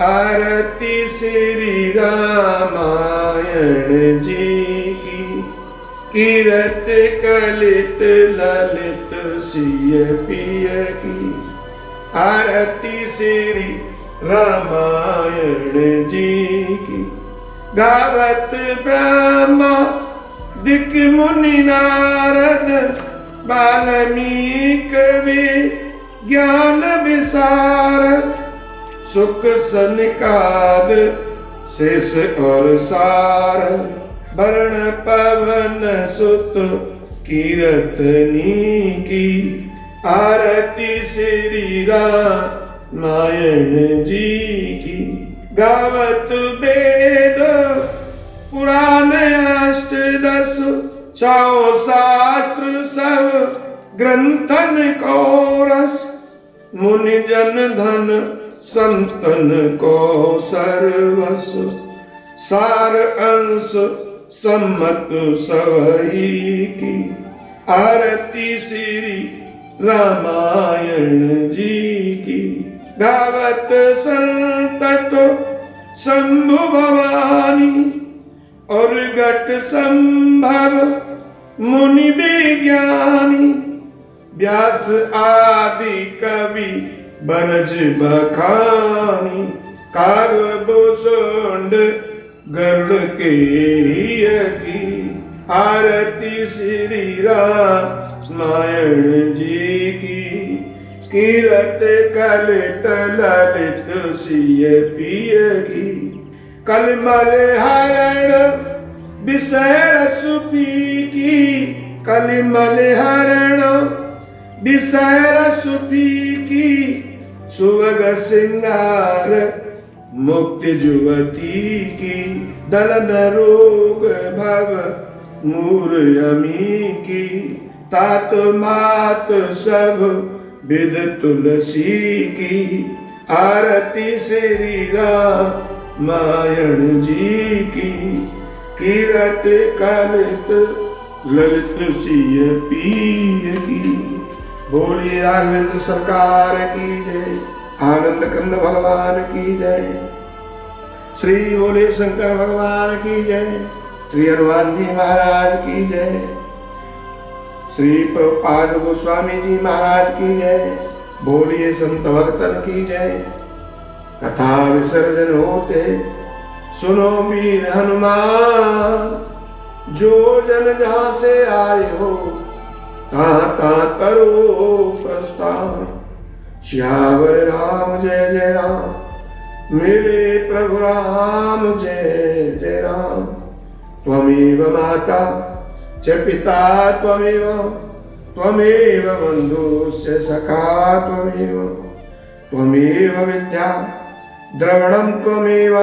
आरती श्री रामायण जी की, कीरत कलित ललित सिय पिय की। आरती श्री रामायण जी की, गावत ब्रह्मा दिक मुनि नारद, वाल्मीकि ज्ञान विशारद, सुख सनकाद शेष और सारद, वर्ण पवन सुत कीरतनी की। आरती श्री रामायण जी की, गावत वेद पुराण अष्टदश, 100 शास्त्र सब ग्रंथन को रस, मुनि जन धन संतन को सर्वस्व सार अंश सम्मत सवई की। आरती श्री रामायण जी की। गावत संत शंभु भवानी और घट संभव मुनि विज्ञानी। व्यास आदि कवि बरज बखानी। कागभूषण गरुड़ के यज्ञ। आरती श्री रामायण जी की। कीरत कलित ललित सिय पिय की। कलिमल हरण विषय सुफी की। कलिमल हरण विषय सुफी की। सुवग सिंगार मुक्ति जुवती की। दलन रोग भव मूर यमी की। तात मात सब विद तुलसी की। आरती श्री रामायण जी की। कीरत कलित ललित सिय पिय की। बोलिए राघवेंद्र सरकार की जय। आनंद कंद भगवान की जय। श्री बोले शंकर भगवान की जय। श्री हनुमान जी महाराज की जय। श्री प्रभुपाद गोस्वामी जी महाराज की जय। बोलिए संत भक्तन की जय। कथा विसर्जन होते सुनो वीर हनुमान। जो जन जहां से आए हो ता करो प्रस्थान। श्यावर राम जय जय राम। मेरे प्रभु राम जय जय राम। त्वमेव माता च पिता त्वमेव। त्वमेव बन्धुश्च सखा त्वमेव। त्वमेव विद्या द्रविणं त्वमेव।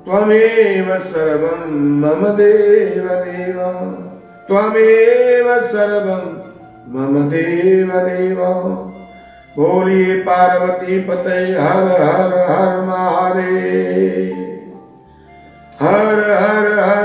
त्वमेव सर्वं मम देव देव। त्वमेव सर्वं मम देव देव। बोलिए पार्वती पते हर हर हर महादेव। हर हर हर